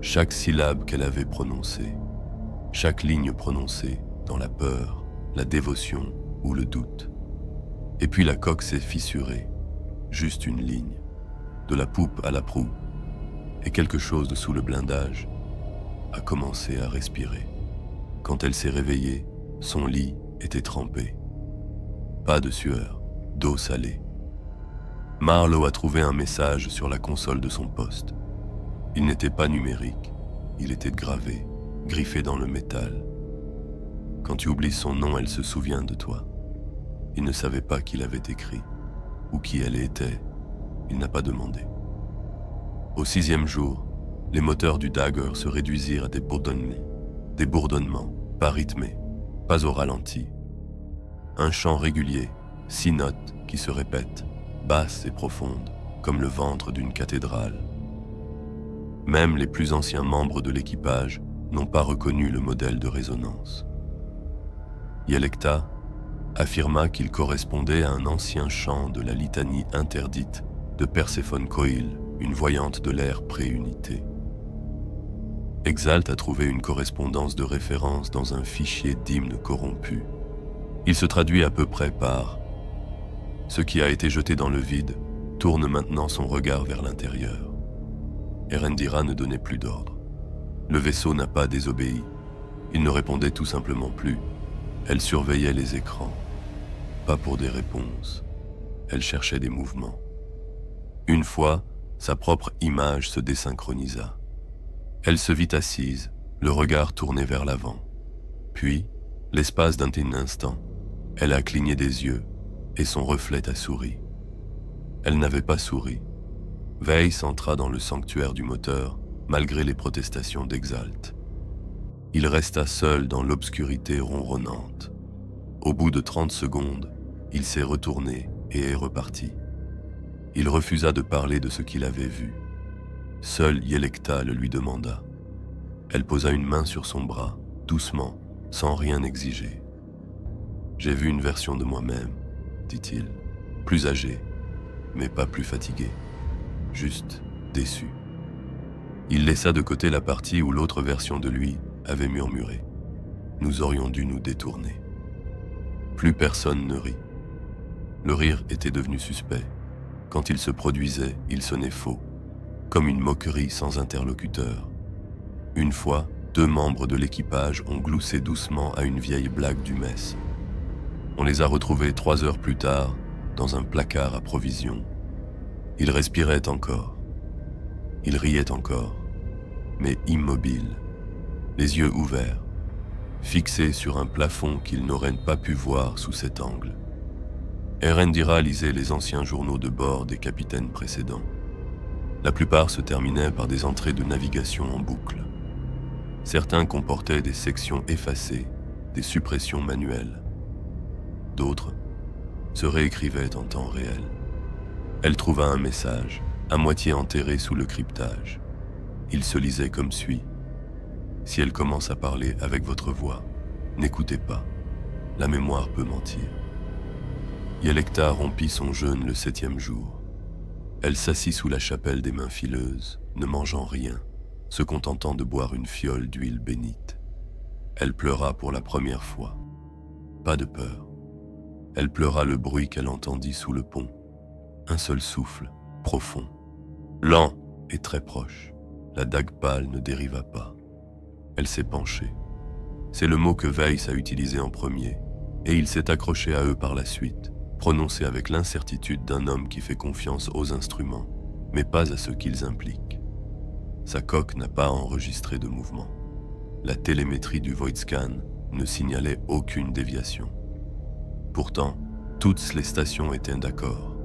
Chaque syllabe qu'elle avait prononcée, chaque ligne prononcée dans la peur, la dévotion ou le doute. Et puis la coque s'est fissurée, juste une ligne, de la poupe à la proue, et quelque chose sous le blindage a commencé à respirer. Quand elle s'est réveillée, son lit était trempé. Pas de sueur, d'eau salée. Marlowe a trouvé un message sur la console de son poste. Il n'était pas numérique, il était gravé, griffé dans le métal. Quand tu oublies son nom, elle se souvient de toi. Il ne savait pas qui l'avait écrit, ou qui elle était, il n'a pas demandé. Au 6e jour, les moteurs du Dagger se réduisirent à des bourdonnements, pas rythmés, pas au ralenti. Un chant régulier, 6 notes qui se répètent, basses et profondes, comme le ventre d'une cathédrale. Même les plus anciens membres de l'équipage n'ont pas reconnu le modèle de résonance. Yelekta affirma qu'il correspondait à un ancien chant de la litanie interdite de Perséphone Coil, une voyante de l'ère pré-unité. Exalt a trouvé une correspondance de référence dans un fichier d'hymnes corrompus. Il se traduit à peu près par « Ce qui a été jeté dans le vide tourne maintenant son regard vers l'intérieur ». Erendira ne donnait plus d'ordre. Le vaisseau n'a pas désobéi. Il ne répondait tout simplement plus. Elle surveillait les écrans. Pas pour des réponses. Elle cherchait des mouvements. Une fois, sa propre image se désynchronisa. Elle se vit assise, le regard tourné vers l'avant. Puis, l'espace d'un instant, elle a cligné des yeux et son reflet a souri. Elle n'avait pas souri. Weiss entra dans le sanctuaire du moteur, malgré les protestations d'Exalt. Il resta seul dans l'obscurité ronronnante. Au bout de 30 secondes, Il s'est retourné et est reparti. Il refusa de parler de ce qu'il avait vu. Seule Yelekta le lui demanda. Elle posa une main sur son bras, doucement, sans rien exiger. « J'ai vu une version de moi-même, dit-il, plus âgé, mais pas plus fatigué, juste déçu. » Il laissa de côté la partie où l'autre version de lui avait murmuré. « Nous aurions dû nous détourner. » Plus personne ne rit. Le rire était devenu suspect. Quand il se produisait, il sonnait faux, comme une moquerie sans interlocuteur. Une fois, 2 membres de l'équipage ont gloussé doucement à une vieille blague du mess. On les a retrouvés 3 heures plus tard, dans un placard à provisions. Ils respiraient encore. Ils riaient encore, mais immobiles, les yeux ouverts, fixés sur un plafond qu'ils n'auraient pas pu voir sous cet angle. Erendira lisait les anciens journaux de bord des capitaines précédents. La plupart se terminaient par des entrées de navigation en boucle. Certains comportaient des sections effacées, des suppressions manuelles. D'autres se réécrivaient en temps réel. Elle trouva un message, à moitié enterré sous le cryptage. Il se lisait comme suit. « Si elle commence à parler avec votre voix, n'écoutez pas. La mémoire peut mentir. » Yelekta rompit son jeûne le 7e jour. Elle s'assit sous la chapelle des mains fileuses, ne mangeant rien, se contentant de boire une fiole d'huile bénite. Elle pleura pour la première fois. Pas de peur. Elle pleura le bruit qu'elle entendit sous le pont. Un seul souffle, profond, lent et très proche. La dague pâle ne dériva pas. Elle s'est penchée. C'est le mot que Weiss a utilisé en premier, et il s'est accroché à eux par la suite, prononcé avec l'incertitude d'un homme qui fait confiance aux instruments, mais pas à ce qu'ils impliquent. Sa coque n'a pas enregistré de mouvement. La télémétrie du Voidscan ne signalait aucune déviation. Pourtant, toutes les stations étaient d'accord.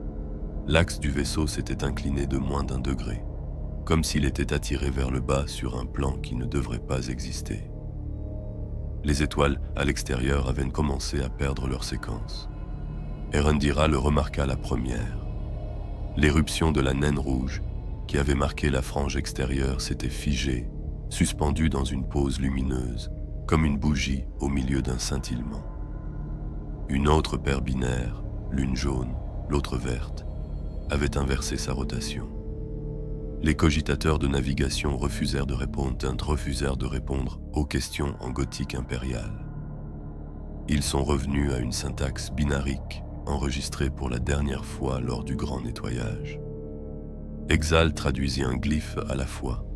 L'axe du vaisseau s'était incliné de moins d'1 degré, comme s'il était attiré vers le bas sur un plan qui ne devrait pas exister. Les étoiles à l'extérieur avaient commencé à perdre leur séquence. Erendira le remarqua la première. L'éruption de la naine rouge, qui avait marqué la frange extérieure, s'était figée, suspendue dans une pause lumineuse, comme une bougie au milieu d'un scintillement. Une autre paire binaire, l'une jaune, l'autre verte, avait inversé sa rotation. Les cogitateurs de navigation refusèrent de répondre aux questions en gothique impérial. Ils sont revenus à une syntaxe binarique enregistrée pour la dernière fois lors du grand nettoyage. Exal traduisit un glyphe à la fois,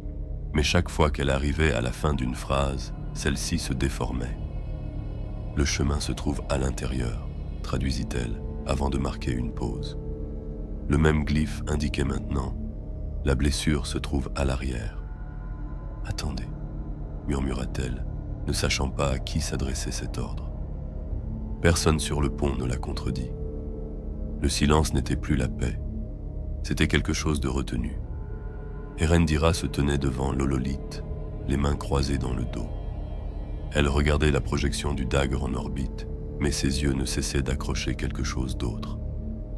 mais chaque fois qu'elle arrivait à la fin d'une phrase, celle-ci se déformait. « Le chemin se trouve à l'intérieur », traduisit-elle avant de marquer une pause. Le même glyphe indiquait maintenant « La blessure se trouve à l'arrière ». « Attendez », murmura-t-elle, ne sachant pas à qui s'adressait cet ordre. Personne sur le pont ne la contredit. Le silence n'était plus la paix. C'était quelque chose de retenu. Erendira se tenait devant l'hololithe, les mains croisées dans le dos. Elle regardait la projection du dagre en orbite, mais ses yeux ne cessaient d'accrocher quelque chose d'autre.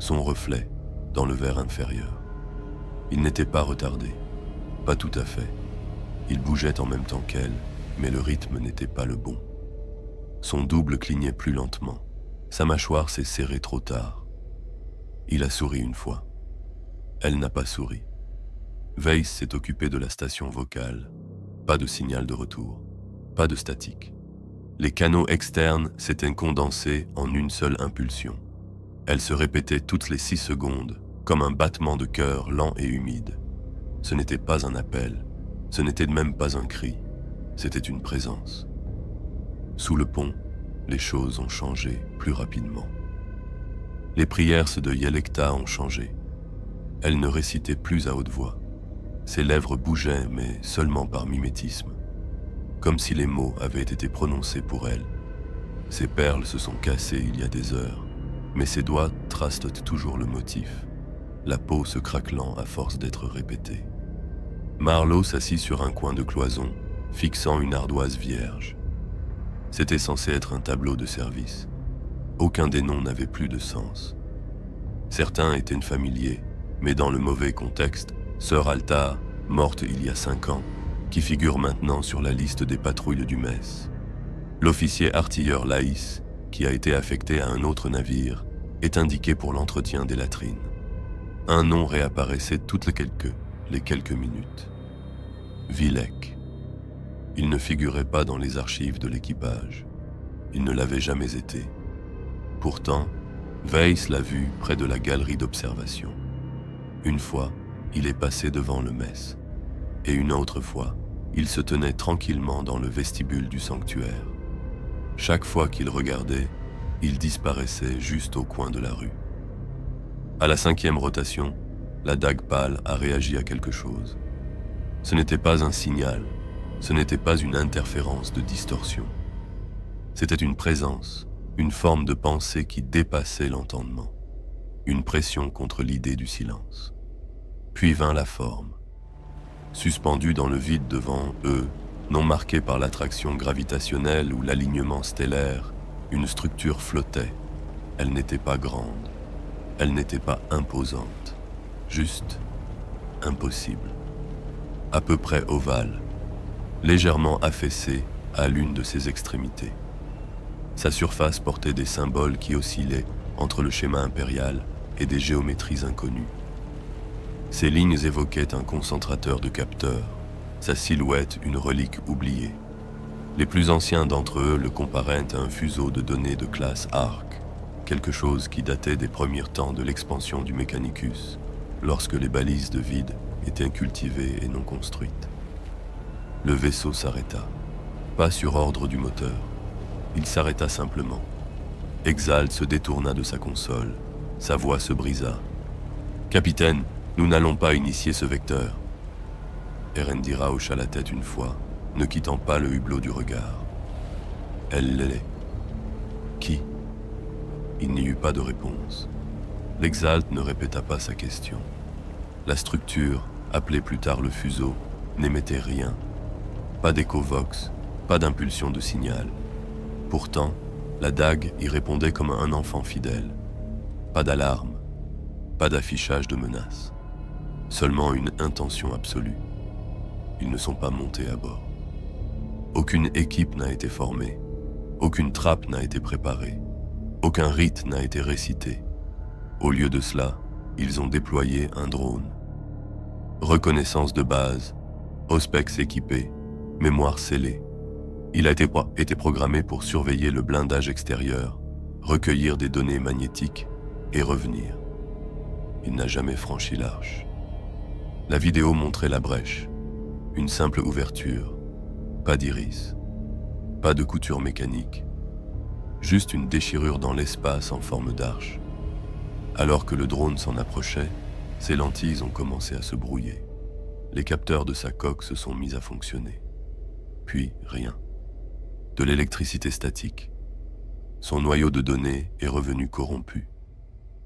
Son reflet, dans le verre inférieur. Il n'était pas retardé. Pas tout à fait. Il bougeait en même temps qu'elle, mais le rythme n'était pas le bon. Son double clignait plus lentement. Sa mâchoire s'est serrée trop tard. Il a souri une fois. Elle n'a pas souri. Weiss s'est occupé de la station vocale. Pas de signal de retour. Pas de statique. Les canaux externes s'étaient condensés en une seule impulsion. Elle se répétait toutes les 6 secondes, comme un battement de cœur lent et humide. Ce n'était pas un appel. Ce n'était même pas un cri. C'était une présence. Sous le pont, les choses ont changé plus rapidement. Les prières de Yelekta ont changé. Elle ne récitait plus à haute voix. Ses lèvres bougeaient, mais seulement par mimétisme, comme si les mots avaient été prononcés pour elle. Ses perles se sont cassées il y a des heures, mais ses doigts tracent toujours le motif, la peau se craquelant à force d'être répétée. Marlowe s'assit sur un coin de cloison, fixant une ardoise vierge. C'était censé être un tableau de service. aucun des noms n'avait plus de sens. Certains étaient familiers, mais dans le mauvais contexte, Sœur Alta, morte il y a 5 ans, qui figure maintenant sur la liste des patrouilles du Metz. L'officier artilleur Laïs, qui a été affecté à un autre navire, est indiqué pour l'entretien des latrines. Un nom réapparaissait toutes les quelques minutes. Villec. Il ne figurait pas dans les archives de l'équipage. Il ne l'avait jamais été. Pourtant, Weiss l'a vu près de la galerie d'observation. Une fois, il est passé devant le Metz. Et une autre fois, il se tenait tranquillement dans le vestibule du sanctuaire. Chaque fois qu'il regardait, il disparaissait juste au coin de la rue. À la 5e rotation, la dague pâle a réagi à quelque chose. Ce n'était pas un signal, ce n'était pas une interférence de distorsion. C'était une présence, une forme de pensée qui dépassait l'entendement, une pression contre l'idée du silence. Puis vint la forme. Suspendue dans le vide devant eux, non marquée par l'attraction gravitationnelle ou l'alignement stellaire, une structure flottait. Elle n'était pas grande, elle n'était pas imposante, juste impossible. À peu près ovale, légèrement affaissée à l'une de ses extrémités. Sa surface portait des symboles qui oscillaient entre le schéma impérial et des géométries inconnues. Ses lignes évoquaient un concentrateur de capteurs, sa silhouette une relique oubliée. Les plus anciens d'entre eux le comparaient à un fuseau de données de classe Arc, quelque chose qui datait des premiers temps de l'expansion du Mechanicus, lorsque les balises de vide étaient cultivées et non construites. Le vaisseau s'arrêta, pas sur ordre du moteur. Il s'arrêta simplement. Exalt se détourna de sa console, sa voix se brisa. « Capitaine, nous n'allons pas initier ce vecteur. » Erendira hocha la tête une fois, ne quittant pas le hublot du regard. Elle l'est. Qui? Il n'y eut pas de réponse. L'Exalt ne répéta pas sa question. La structure, appelée plus tard le fuseau, n'émettait rien. Pas d'écho-vox, pas d'impulsion de signal. Pourtant, la dague y répondait comme un enfant fidèle. Pas d'alarme, pas d'affichage de menace. Seulement une intention absolue. Ils ne sont pas montés à bord. Aucune équipe n'a été formée. Aucune trappe n'a été préparée. Aucun rite n'a été récité. Au lieu de cela, ils ont déployé un drone. Reconnaissance de base, Auspex équipé, mémoire scellée. Il a été programmé pour surveiller le blindage extérieur, recueillir des données magnétiques et revenir. Il n'a jamais franchi l'arche. La vidéo montrait la brèche, une simple ouverture, pas d'iris, pas de couture mécanique, juste une déchirure dans l'espace en forme d'arche. Alors que le drone s'en approchait, ses lentilles ont commencé à se brouiller. Les capteurs de sa coque se sont mis à fonctionner. Puis rien. De l'électricité statique. Son noyau de données est revenu corrompu.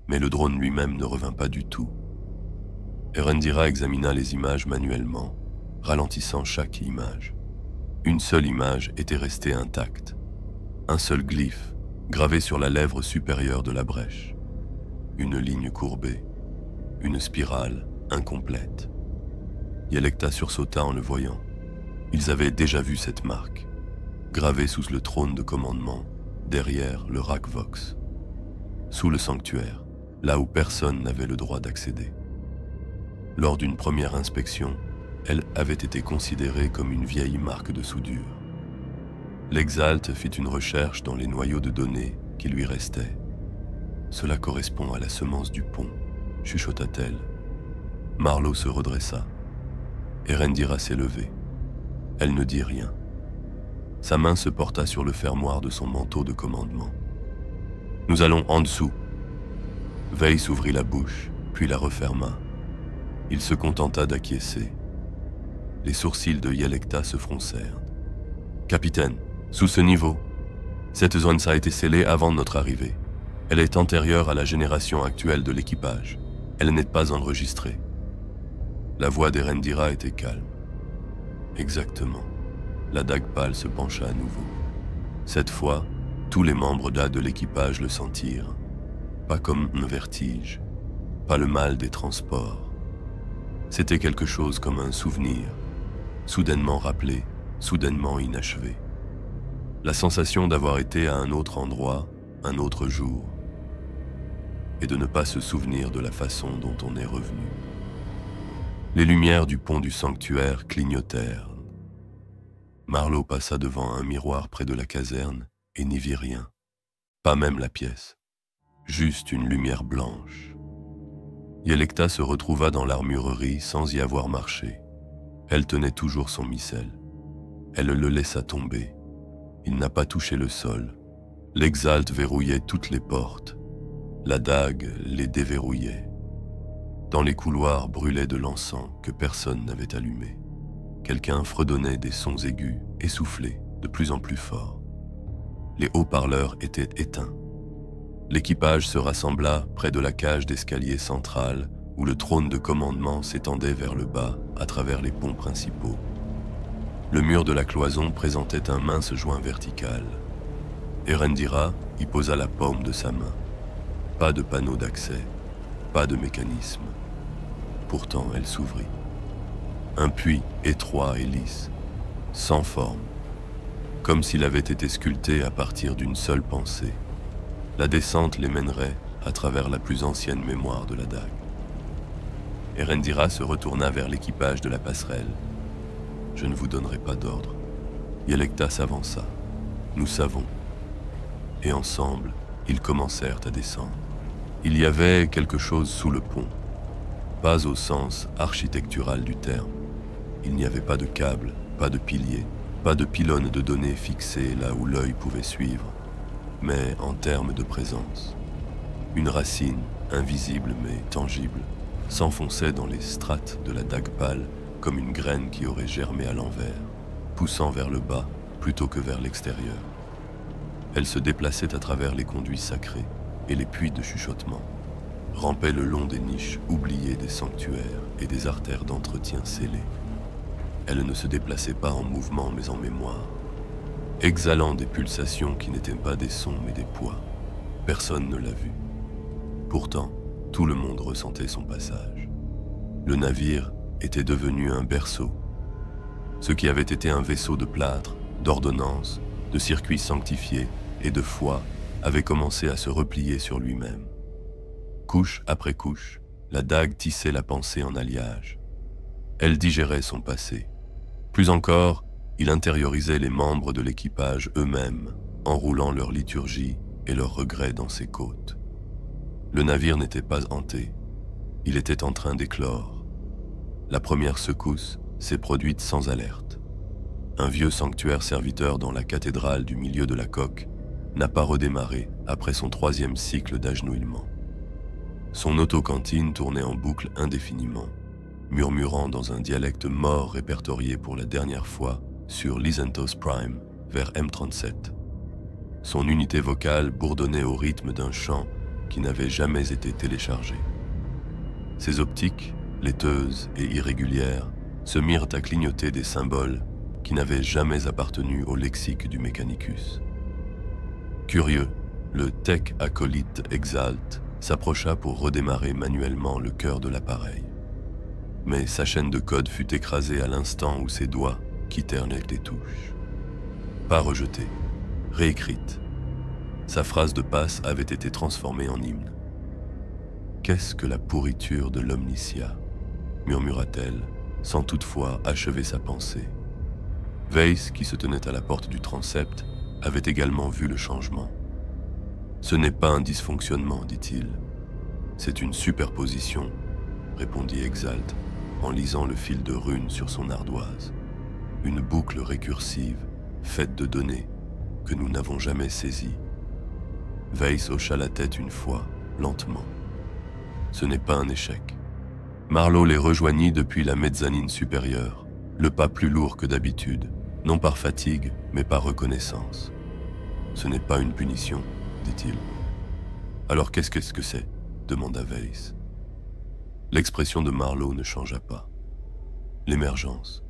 Mais le drone lui-même ne revint pas du tout. Erendira examina les images manuellement, ralentissant chaque image. Une seule image était restée intacte. Un seul glyphe, gravé sur la lèvre supérieure de la brèche. Une ligne courbée, une spirale incomplète. Yelekta sursauta en le voyant. Ils avaient déjà vu cette marque, gravée sous le trône de commandement, derrière le Rakvox. Sous le sanctuaire, là où personne n'avait le droit d'accéder. Lors d'une première inspection, elle avait été considérée comme une vieille marque de soudure. L'Exalt fit une recherche dans les noyaux de données qui lui restaient. Cela correspond à la semence du pont, chuchota-t-elle. Marlowe se redressa. Erendira s'est levée. Elle ne dit rien. Sa main se porta sur le fermoir de son manteau de commandement. « Nous allons en dessous. » Weiss ouvrit la bouche, puis la referma. Il se contenta d'acquiescer. Les sourcils de Yelekta se froncèrent. « Capitaine, sous ce niveau, cette zone a été scellée avant notre arrivée. Elle est antérieure à la génération actuelle de l'équipage. Elle n'est pas enregistrée. » La voix d'Erendira était calme. Exactement. La dague pâle se pencha à nouveau. Cette fois, Tous les membres de l'équipage le sentirent, pas comme un vertige, pas le mal des transports. C'était quelque chose comme un souvenir, soudainement rappelé, soudainement inachevé. La sensation d'avoir été à un autre endroit, un autre jour, et de ne pas se souvenir de la façon dont on est revenu. Les lumières du pont du sanctuaire clignotèrent. Marlowe passa devant un miroir près de la caserne et n'y vit rien, pas même la pièce, juste une lumière blanche. Yelecta se retrouva dans l'armurerie sans y avoir marché. Elle tenait toujours son missel. Elle le laissa tomber. Il n'a pas touché le sol. L'Exalt verrouillait toutes les portes. La dague les déverrouillait. Dans les couloirs brûlait de l'encens que personne n'avait allumé. Quelqu'un fredonnait des sons aigus, essoufflés, de plus en plus forts. Les haut-parleurs étaient éteints. L'équipage se rassembla près de la cage d'escalier centrale où le trône de commandement s'étendait vers le bas à travers les ponts principaux. Le mur de la cloison présentait un mince joint vertical. Erendira y posa la paume de sa main. Pas de panneau d'accès, pas de mécanisme. Pourtant, elle s'ouvrit. Un puits étroit et lisse, sans forme, comme s'il avait été sculpté à partir d'une seule pensée. La descente les mènerait à travers la plus ancienne mémoire de la dague. Erendira se retourna vers l'équipage de la passerelle. « Je ne vous donnerai pas d'ordre. » Yelecta s'avança. « Nous savons. » Et ensemble, ils commencèrent à descendre. Il y avait quelque chose sous le pont, pas au sens architectural du terme. Il n'y avait pas de câble, pas de piliers, pas de pylône de données fixés là où l'œil pouvait suivre, mais en termes de présence. Une racine, invisible mais tangible, s'enfonçait dans les strates de la dague pâle comme une graine qui aurait germé à l'envers, poussant vers le bas plutôt que vers l'extérieur. Elle se déplaçait à travers les conduits sacrés et les puits de chuchotement, rampait le long des niches oubliées des sanctuaires et des artères d'entretien scellées. Elle ne se déplaçait pas en mouvement mais en mémoire, exhalant des pulsations qui n'étaient pas des sons mais des poids. Personne ne l'a vue. Pourtant, tout le monde ressentait son passage. Le navire était devenu un berceau. Ce qui avait été un vaisseau de plâtre, d'ordonnances, de circuits sanctifiés et de foi avait commencé à se replier sur lui-même. Couche après couche, la dague tissait la pensée en alliage. Elle digérait son passé. Plus encore, il intériorisait les membres de l'équipage eux-mêmes, enroulant leur liturgie et leurs regrets dans ses côtes. Le navire n'était pas hanté, il était en train d'éclore. La première secousse s'est produite sans alerte. Un vieux sanctuaire serviteur dans la cathédrale du milieu de la coque n'a pas redémarré après son 3e cycle d'agenouillement. Son autocantine tournait en boucle indéfiniment, murmurant dans un dialecte mort répertorié pour la dernière fois sur Lysentos Prime vers M37. Son unité vocale bourdonnait au rythme d'un chant qui n'avait jamais été téléchargé. Ses optiques, laiteuses et irrégulières, se mirent à clignoter des symboles qui n'avaient jamais appartenu au lexique du Mechanicus. Curieux, le tech acolyte Exalt s'approcha pour redémarrer manuellement le cœur de l'appareil. Mais sa chaîne de code fut écrasée à l'instant où ses doigts quittèrent les touches. Pas rejetée, réécrite. Sa phrase de passe avait été transformée en hymne. « Qu'est-ce que la pourriture de l'Omnicia » murmura-t-elle, sans toutefois achever sa pensée. Weiss, qui se tenait à la porte du transept, avait également vu le changement. « Ce n'est pas un dysfonctionnement, dit-il. C'est une superposition, répondit Exalt, en lisant le fil de runes sur son ardoise. Une boucle récursive, faite de données, que nous n'avons jamais saisies. Weiss hocha la tête une fois, lentement. Ce n'est pas un échec. Marlowe les rejoignit depuis la mezzanine supérieure, le pas plus lourd que d'habitude, non par fatigue, mais par reconnaissance. Ce n'est pas une punition, dit-il. Alors qu'est-ce que c'est ? Demanda Weiss. L'expression de Marlowe ne changea pas. L'émergence.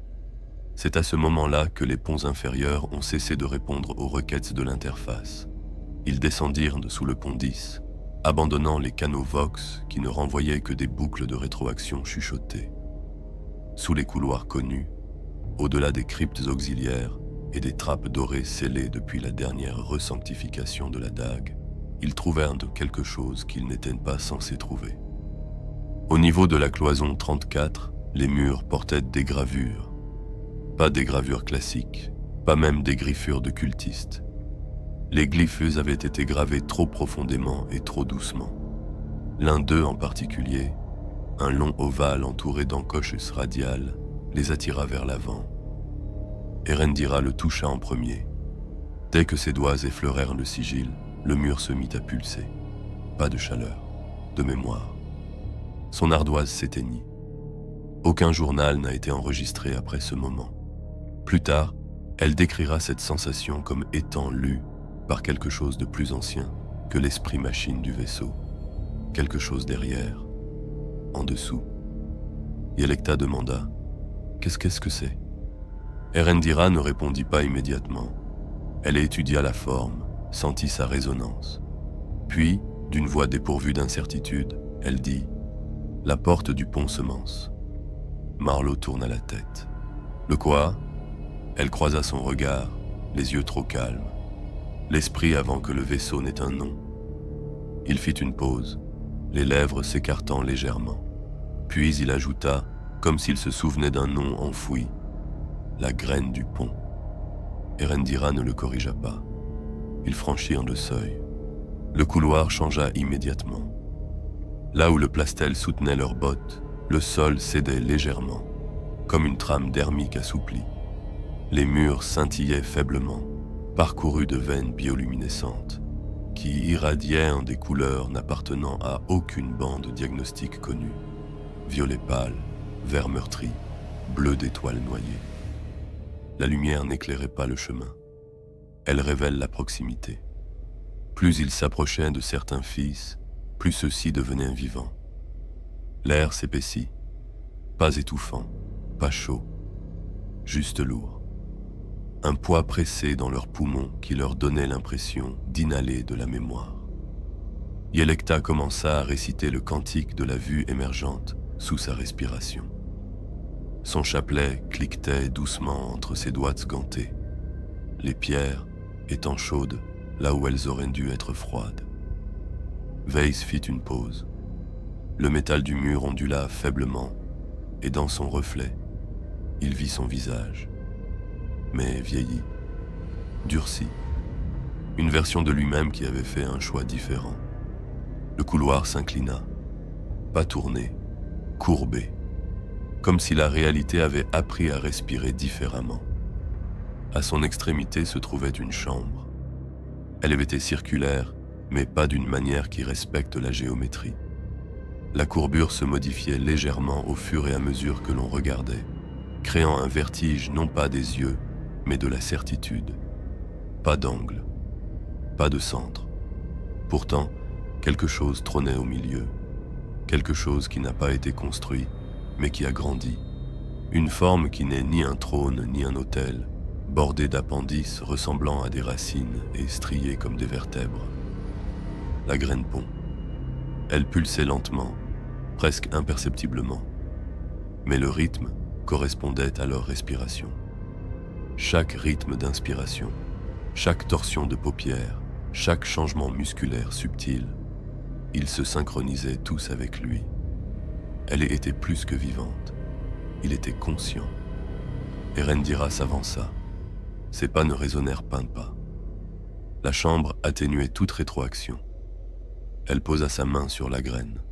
C'est à ce moment-là que les ponts inférieurs ont cessé de répondre aux requêtes de l'interface. Ils descendirent sous le pont 10, abandonnant les canaux Vox qui ne renvoyaient que des boucles de rétroaction chuchotées. Sous les couloirs connus, au-delà des cryptes auxiliaires et des trappes dorées scellées depuis la dernière resanctification de la dague, ils trouvèrent quelque chose qu'ils n'étaient pas censés trouver. Au niveau de la cloison 34, les murs portaient des gravures. Pas des gravures classiques, pas même des griffures de cultistes. Les glyphes avaient été gravés trop profondément et trop doucement. L'un d'eux en particulier, un long ovale entouré d'encoches radiales, les attira vers l'avant. Erendira le toucha en premier. Dès que ses doigts effleurèrent le sigil, le mur se mit à pulser. Pas de chaleur, de mémoire. Son ardoise s'éteignit. Aucun journal n'a été enregistré après ce moment. Plus tard, elle décrira cette sensation comme étant lue par quelque chose de plus ancien que l'esprit machine du vaisseau. Quelque chose derrière, en dessous. Yelekta demanda « Qu'est-ce que c'est ?» Erendira ne répondit pas immédiatement. Elle étudia la forme, sentit sa résonance. Puis, d'une voix dépourvue d'incertitude, elle dit « La porte du pont Semence ». Marlowe tourna la tête. « Le quoi ?» Elle croisa son regard, les yeux trop calmes. L'esprit avant que le vaisseau n'ait un nom. Il fit une pause, les lèvres s'écartant légèrement. Puis il ajouta, comme s'il se souvenait d'un nom enfoui, « La graine du pont ». Erendira ne le corrigea pas. Ils franchirent le seuil. Le couloir changea immédiatement. Là où le plastel soutenait leurs bottes, le sol cédait légèrement, comme une trame dermique assouplie. Les murs scintillaient faiblement, parcourus de veines bioluminescentes, qui irradièrent des couleurs n'appartenant à aucune bande diagnostique connue. Violet pâle, vert meurtri, bleu d'étoiles noyées. La lumière n'éclairait pas le chemin. Elle révèle la proximité. Plus ils s'approchaient de certains fils, plus ceux-ci devenaient vivants. L'air s'épaissit, pas étouffant, pas chaud, juste lourd. Un poids pressé dans leurs poumons qui leur donnait l'impression d'inhaler de la mémoire. Yelekta commença à réciter le cantique de la vue émergente sous sa respiration. Son chapelet cliquetait doucement entre ses doigts gantés, les pierres étant chaudes là où elles auraient dû être froides. Weiss fit une pause. Le métal du mur ondula faiblement, et dans son reflet, il vit son visage. Mais vieilli, durci, une version de lui-même qui avait fait un choix différent. Le couloir s'inclina, pas tourné, courbé, comme si la réalité avait appris à respirer différemment. À son extrémité se trouvait une chambre. Elle avait été circulaire, mais pas d'une manière qui respecte la géométrie. La courbure se modifiait légèrement au fur et à mesure que l'on regardait, créant un vertige non pas des yeux, mais de la certitude. Pas d'angle, pas de centre. Pourtant, quelque chose trônait au milieu. Quelque chose qui n'a pas été construit, mais qui a grandi. Une forme qui n'est ni un trône ni un autel, bordée d'appendices ressemblant à des racines et striée comme des vertèbres. La graine pont. Elle pulsait lentement, presque imperceptiblement. Mais le rythme correspondait à leur respiration. Chaque rythme d'inspiration, chaque torsion de paupières, chaque changement musculaire subtil, ils se synchronisaient tous avec lui. Elle était plus que vivante. Il était conscient. Erendira s'avança. Ses pas ne résonnèrent pas. La chambre atténuait toute rétroaction. Elle posa sa main sur la graine.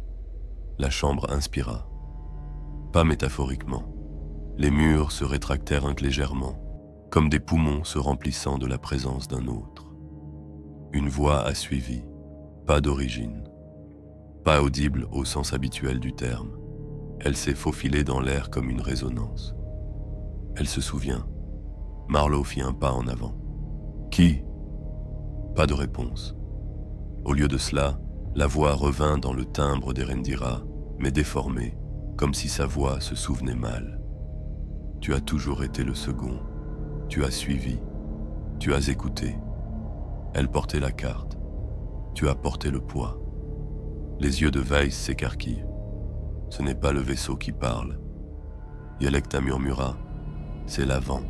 La chambre inspira. Pas métaphoriquement. Les murs se rétractèrent légèrement, comme des poumons se remplissant de la présence d'un autre. Une voix a suivi, pas d'origine. Pas audible au sens habituel du terme. Elle s'est faufilée dans l'air comme une résonance. Elle se souvient. Marlowe fit un pas en avant. « Qui ?» Pas de réponse. Au lieu de cela, la voix revint dans le timbre d'Erendira, mais déformée, comme si sa voix se souvenait mal. « Tu as toujours été le second. Tu as suivi. Tu as écouté. » Elle portait la carte, Tu as porté le poids. Les yeux de Weiss s'écarquillent. Ce n'est pas le vaisseau qui parle. Yelecta murmura. C'est l'avant.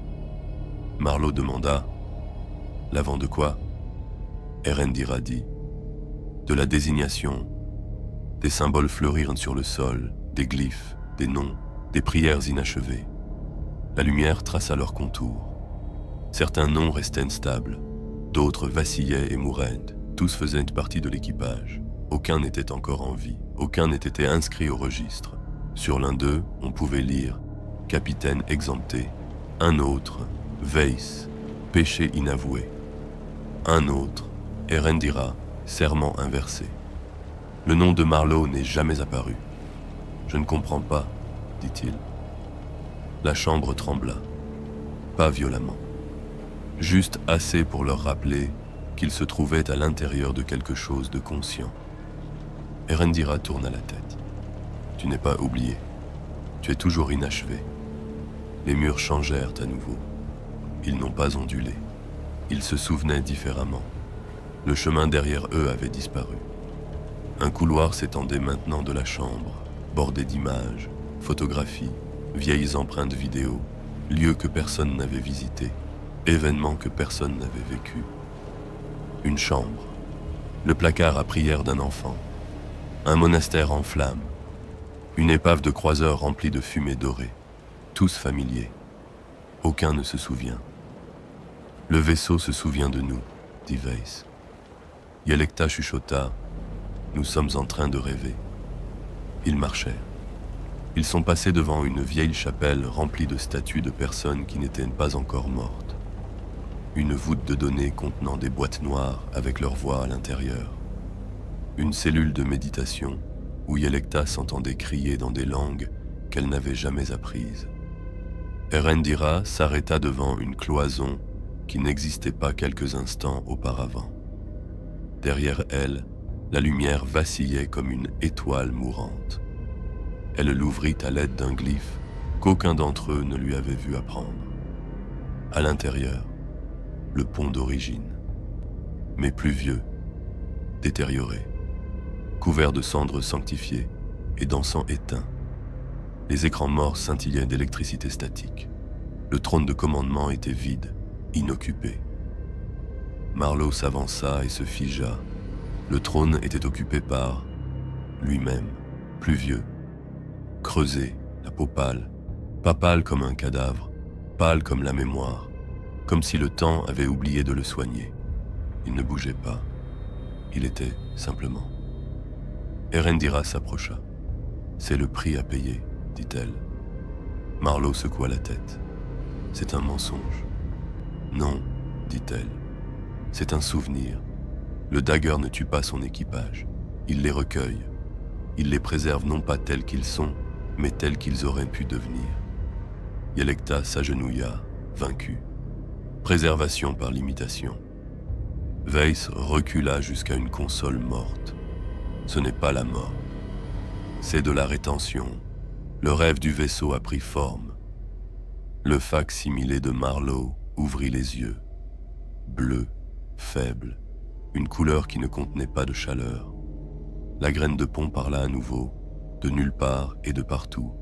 Marlowe demanda. L'avant de quoi? Erendira dit. De la désignation. Des symboles fleurirent sur le sol, des glyphes, des noms, des prières inachevées. La lumière traça leurs contours. Certains noms restaient stables, d'autres vacillaient et mouraient. Tous faisaient partie de l'équipage. Aucun n'était encore en vie, aucun n'était inscrit au registre. Sur l'un d'eux, on pouvait lire « Capitaine exempté », un autre « Weiss, péché inavoué », un autre « Erendira, serment inversé ». Le nom de Marlowe n'est jamais apparu. « Je ne comprends pas », dit-il. La chambre trembla, pas violemment, juste assez pour leur rappeler qu'ils se trouvaient à l'intérieur de quelque chose de conscient. Erendira tourna la tête. « Tu n'es pas oublié. Tu es toujours inachevé. » Les murs changèrent à nouveau. Ils n'ont pas ondulé. Ils se souvenaient différemment. Le chemin derrière eux avait disparu. Un couloir s'étendait maintenant de la chambre, bordé d'images, photographies, vieilles empreintes vidéo, lieux que personne n'avait visités, événements que personne n'avait vécus. Une chambre, le placard à prière d'un enfant, un monastère en flammes, une épave de croiseurs remplie de fumée dorée, tous familiers. Aucun ne se souvient. Le vaisseau se souvient de nous, dit Weiss. Yelecta chuchota. Nous sommes en train de rêver. Ils marchèrent. Ils sont passés devant une vieille chapelle remplie de statues de personnes qui n'étaient pas encore mortes. Une voûte de données contenant des boîtes noires avec leur voix à l'intérieur. Une cellule de méditation où Yelecta s'entendait crier dans des langues qu'elle n'avait jamais apprises. Erendira s'arrêta devant une cloison qui n'existait pas quelques instants auparavant. Derrière elle, la lumière vacillait comme une étoile mourante. Elle l'ouvrit à l'aide d'un glyphe qu'aucun d'entre eux ne lui avait vu apprendre. À l'intérieur, le pont d'origine, mais plus vieux, détérioré, couvert de cendres sanctifiées et d'encens éteint. Les écrans morts scintillaient d'électricité statique. Le trône de commandement était vide, inoccupé. Marlowe s'avança et se figea. Le trône était occupé par lui-même, plus vieux, creusé, la peau pâle, pas pâle comme un cadavre, pâle comme la mémoire, comme si le temps avait oublié de le soigner. Il ne bougeait pas, il était simplement. Erendira s'approcha. « C'est le prix à payer, dit-elle. » Marlowe secoua la tête. « C'est un mensonge. »« Non, dit-elle. C'est un souvenir. Le Dagger ne tue pas son équipage. Il les recueille. Il les préserve non pas tels qu'ils sont, mais tels qu'ils auraient pu devenir. » Yelecta s'agenouilla, vaincu. Préservation par l'imitation. Weiss recula jusqu'à une console morte. Ce n'est pas la mort. C'est de la rétention. Le rêve du vaisseau a pris forme. Le fac-similé de Marlowe ouvrit les yeux. Bleu, faible, une couleur qui ne contenait pas de chaleur. La graine de pont parla à nouveau, de nulle part et de partout.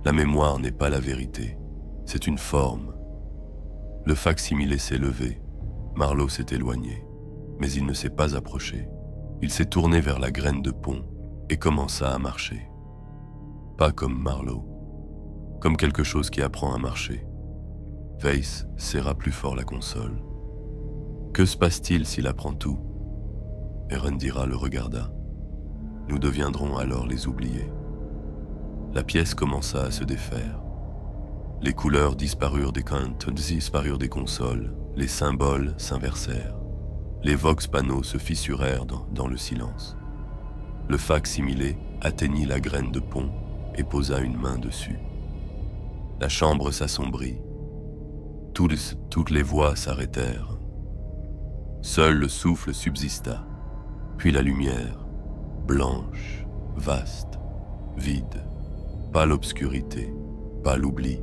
La mémoire n'est pas la vérité, c'est une forme. Le fac-similé s'est levé, Marlowe s'est éloigné, mais il ne s'est pas approché. Il s'est tourné vers la graine de pont et commença à marcher. Pas comme Marlowe, comme quelque chose qui apprend à marcher. Weiss serra plus fort la console. Que se passe-t-il s'il apprend tout? Erendira le regarda. Nous deviendrons alors les oubliés. La pièce commença à se défaire. Les couleurs disparurent des cantes, disparurent des consoles, les symboles s'inversèrent. Les vox panneaux se fissurèrent dans le silence. Le fac-similé atteignit la graine de pont et posa une main dessus. La chambre s'assombrit. Toutes les voix s'arrêtèrent. Seul le souffle subsista, puis la lumière, blanche, vaste, vide, pas l'obscurité, pas l'oubli,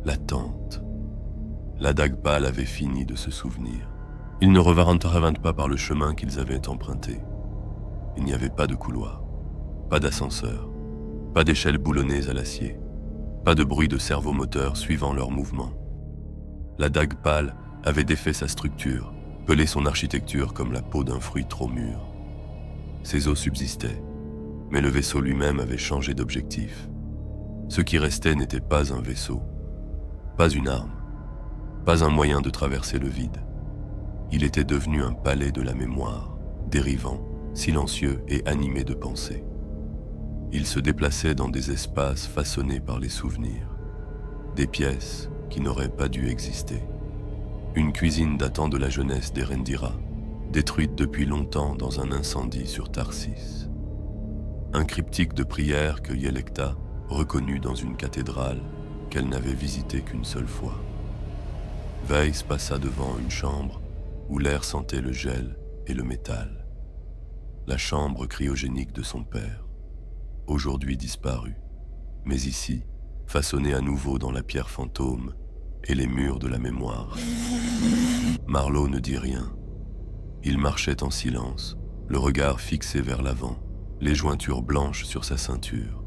l'attente. La dague pâle avait fini de se souvenir. Ils ne revinrent pas par le chemin qu'ils avaient emprunté. Il n'y avait pas de couloir, pas d'ascenseur, pas d'échelle boulonnée à l'acier, pas de bruit de servomoteur suivant leurs mouvements. La dague pâle avait défait sa structure, pelé son architecture comme la peau d'un fruit trop mûr. Ses eaux subsistaient, mais le vaisseau lui-même avait changé d'objectif. Ce qui restait n'était pas un vaisseau, pas une arme, pas un moyen de traverser le vide. Il était devenu un palais de la mémoire, dérivant, silencieux et animé de pensée. Il se déplaçait dans des espaces façonnés par les souvenirs, des pièces qui n'auraient pas dû exister. Une cuisine datant de la jeunesse d'Erendira, détruite depuis longtemps dans un incendie sur Tarsis. Un cryptique de prière que Yelekta reconnut dans une cathédrale qu'elle n'avait visitée qu'une seule fois. Weiss passa devant une chambre où l'air sentait le gel et le métal. La chambre cryogénique de son père, aujourd'hui disparue, mais ici, façonnée à nouveau dans la pierre fantôme et les murs de la mémoire. Marlowe ne dit rien. Il marchait en silence, le regard fixé vers l'avant, les jointures blanches sur sa ceinture.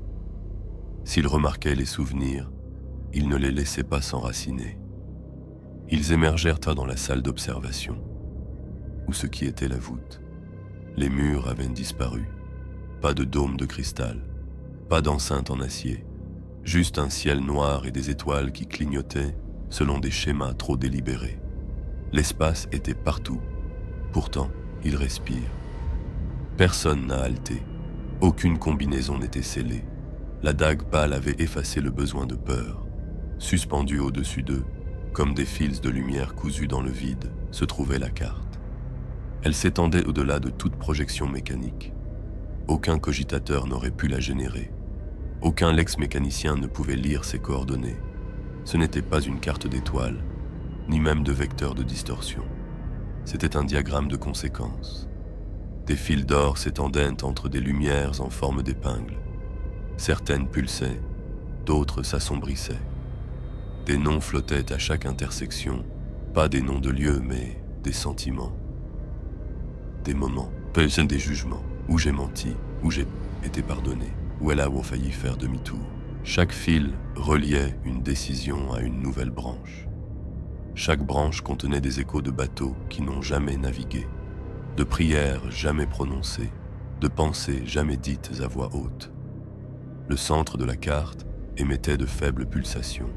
S'il remarquait les souvenirs, il ne les laissait pas s'enraciner. Ils émergèrent dans la salle d'observation, où ce qui était la voûte. Les murs avaient disparu. Pas de dôme de cristal, pas d'enceinte en acier, juste un ciel noir et des étoiles qui clignotaient selon des schémas trop délibérés. L'espace était partout. Pourtant, il respire. Personne n'a halté. Aucune combinaison n'était scellée. La dague pâle avait effacé le besoin de peur. Suspendue au-dessus d'eux, comme des fils de lumière cousus dans le vide, se trouvait la carte. Elle s'étendait au-delà de toute projection mécanique. Aucun cogitateur n'aurait pu la générer. Aucun lex-mécanicien ne pouvait lire ses coordonnées. Ce n'était pas une carte d'étoiles, ni même de vecteur de distorsion. C'était un diagramme de conséquences. Des fils d'or s'étendaient entre des lumières en forme d'épingles. Certaines pulsaient, d'autres s'assombrissaient. Des noms flottaient à chaque intersection, pas des noms de lieux, mais des sentiments. Des moments, des jugements, où j'ai menti, où j'ai été pardonné, où elle a failli faire demi-tour. Chaque fil reliait une décision à une nouvelle branche. Chaque branche contenait des échos de bateaux qui n'ont jamais navigué, de prières jamais prononcées, de pensées jamais dites à voix haute. Le centre de la carte émettait de faibles pulsations,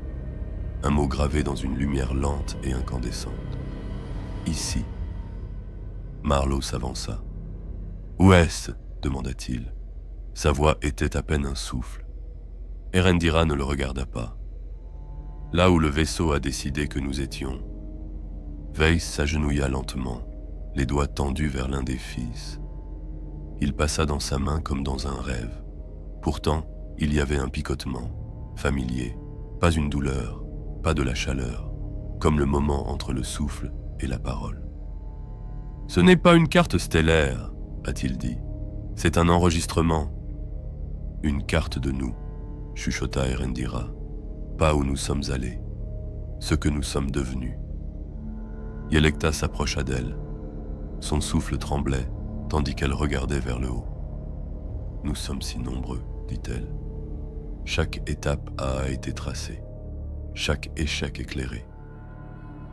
un mot gravé dans une lumière lente et incandescente. Ici. Marlowe s'avança. « Où est-ce » demanda-t-il. Sa voix était à peine un souffle. Erendira ne le regarda pas. Là où le vaisseau a décidé que nous étions. Weiss s'agenouilla lentement, les doigts tendus vers l'un des fils. Il passa dans sa main comme dans un rêve. Pourtant, il y avait un picotement, familier, pas une douleur, pas de la chaleur, comme le moment entre le souffle et la parole. « Ce n'est pas une carte stellaire, a-t-il dit. C'est un enregistrement. Une carte de nous, chuchota Erendira. Pas où nous sommes allés, ce que nous sommes devenus. » Yelekta s'approcha d'elle. Son souffle tremblait, tandis qu'elle regardait vers le haut. « Nous sommes si nombreux, dit-elle. Chaque étape a été tracée, chaque échec éclairé. »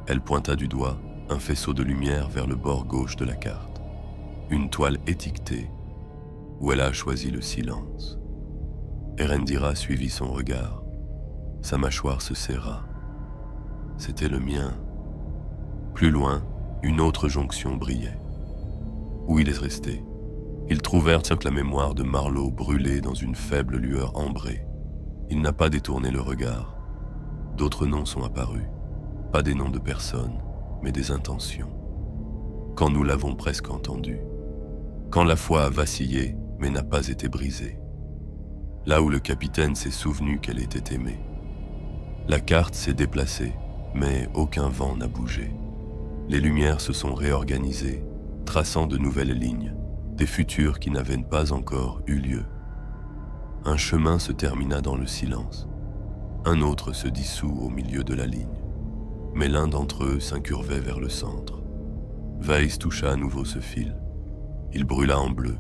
Elle pointa du doigt un faisceau de lumière vers le bord gauche de la carte, une toile étiquetée, où elle a choisi le silence. Erendira suivit son regard. Sa mâchoire se serra. C'était le mien. Plus loin, une autre jonction brillait. Où il est resté? Ils trouvèrent que la mémoire de Marlowe brûlait dans une faible lueur ambrée. Il n'a pas détourné le regard. D'autres noms sont apparus. Pas des noms de personnes, mais des intentions. Quand nous l'avons presque entendu. Quand la foi a vacillé, mais n'a pas été brisée. Là où le capitaine s'est souvenu qu'elle était aimée. La carte s'est déplacée, mais aucun vent n'a bougé. Les lumières se sont réorganisées, traçant de nouvelles lignes, des futurs qui n'avaient pas encore eu lieu. Un chemin se termina dans le silence. Un autre se dissout au milieu de la ligne. Mais l'un d'entre eux s'incurvait vers le centre. Weiss toucha à nouveau ce fil. Il brûla en bleu.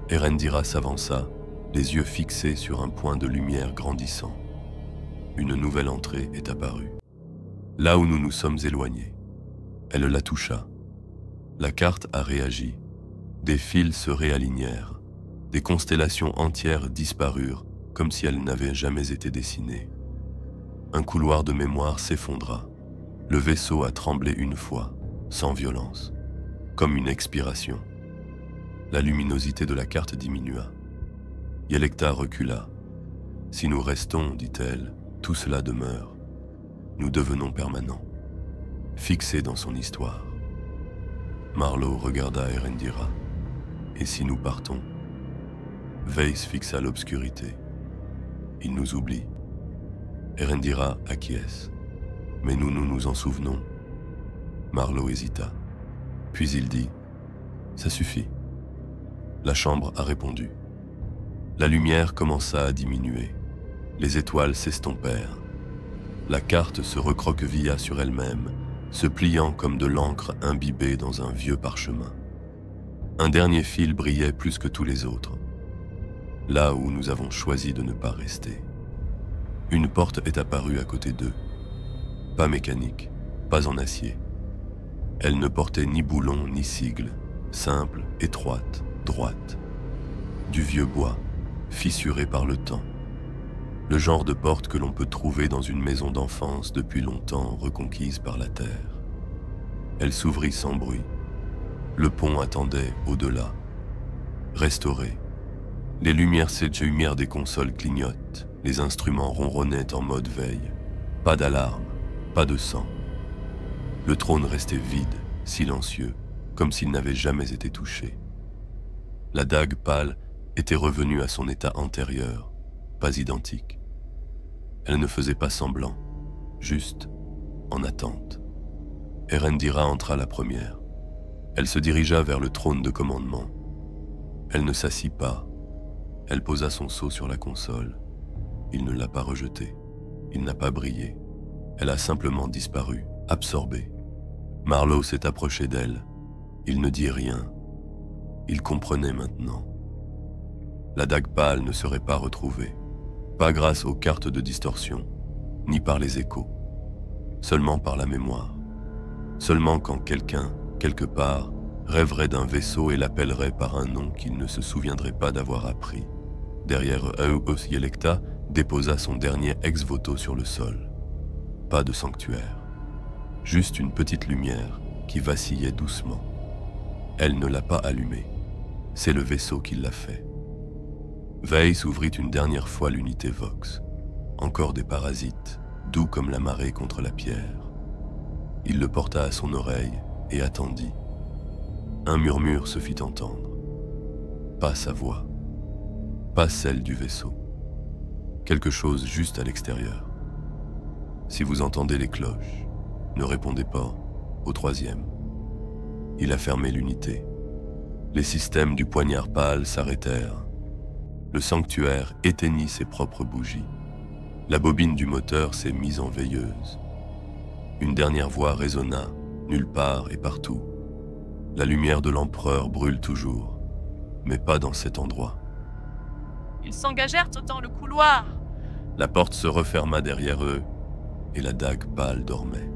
Erendira s'avança, les yeux fixés sur un point de lumière grandissant. Une nouvelle entrée est apparue. Là où nous nous sommes éloignés. Elle la toucha. La carte a réagi. Des fils se réalignèrent. Des constellations entières disparurent, comme si elles n'avaient jamais été dessinées. Un couloir de mémoire s'effondra. Le vaisseau a tremblé une fois, sans violence, comme une expiration. La luminosité de la carte diminua. Yelekta recula. « Si nous restons, dit-elle, tout cela demeure. Nous devenons permanents, fixés dans son histoire. » Marlowe regarda Erendira. « Et si nous partons ?» Weiss fixa l'obscurité. « Il nous oublie. » Erendira acquiesce. « Mais nous nous en souvenons. » Marlowe hésita. Puis il dit « Ça suffit. » La chambre a répondu. La lumière commença à diminuer. Les étoiles s'estompèrent. La carte se recroquevilla sur elle-même, se pliant comme de l'encre imbibée dans un vieux parchemin. Un dernier fil brillait plus que tous les autres, là où nous avons choisi de ne pas rester. Une porte est apparue à côté d'eux. Pas mécanique, pas en acier. Elle ne portait ni boulon ni sigle, simple, étroite, droite. Du vieux bois, fissuré par le temps. Le genre de porte que l'on peut trouver dans une maison d'enfance depuis longtemps reconquise par la terre. Elle s'ouvrit sans bruit. Le pont attendait au-delà. Restauré. Les lumières lumières des consoles clignotent. Les instruments ronronnaient en mode veille. Pas d'alarme, pas de sang. Le trône restait vide, silencieux, comme s'il n'avait jamais été touché. La dague pâle était revenue à son état antérieur, pas identique. Elle ne faisait pas semblant, juste en attente. Erendira entra la première. Elle se dirigea vers le trône de commandement. Elle ne s'assit pas. Elle posa son sceau sur la console. Il ne l'a pas rejeté. Il n'a pas brillé. Elle a simplement disparu, absorbée. Marlowe s'est approché d'elle. Il ne dit rien. Il comprenait maintenant. La dague pâle ne serait pas retrouvée. Pas grâce aux cartes de distorsion, ni par les échos. Seulement par la mémoire. Seulement quand quelqu'un, quelque part, rêverait d'un vaisseau et l'appellerait par un nom qu'il ne se souviendrait pas d'avoir appris. Derrière eux, Yelekta déposa son dernier ex-voto sur le sol. Pas de sanctuaire. Juste une petite lumière qui vacillait doucement. Elle ne l'a pas allumée. C'est le vaisseau qui l'a fait. Weiss ouvrit une dernière fois l'unité Vox. Encore des parasites, doux comme la marée contre la pierre. Il le porta à son oreille et attendit. Un murmure se fit entendre. Pas sa voix. Pas celle du vaisseau. Quelque chose juste à l'extérieur. Si vous entendez les cloches, ne répondez pas au troisième. Il a fermé l'unité. Les systèmes du poignard pâle s'arrêtèrent. Le sanctuaire éteignit ses propres bougies. La bobine du moteur s'est mise en veilleuse. Une dernière voix résonna, nulle part et partout. La lumière de l'empereur brûle toujours, mais pas dans cet endroit. Ils s'engagèrent dans le couloir. La porte se referma derrière eux et la dague pâle dormait.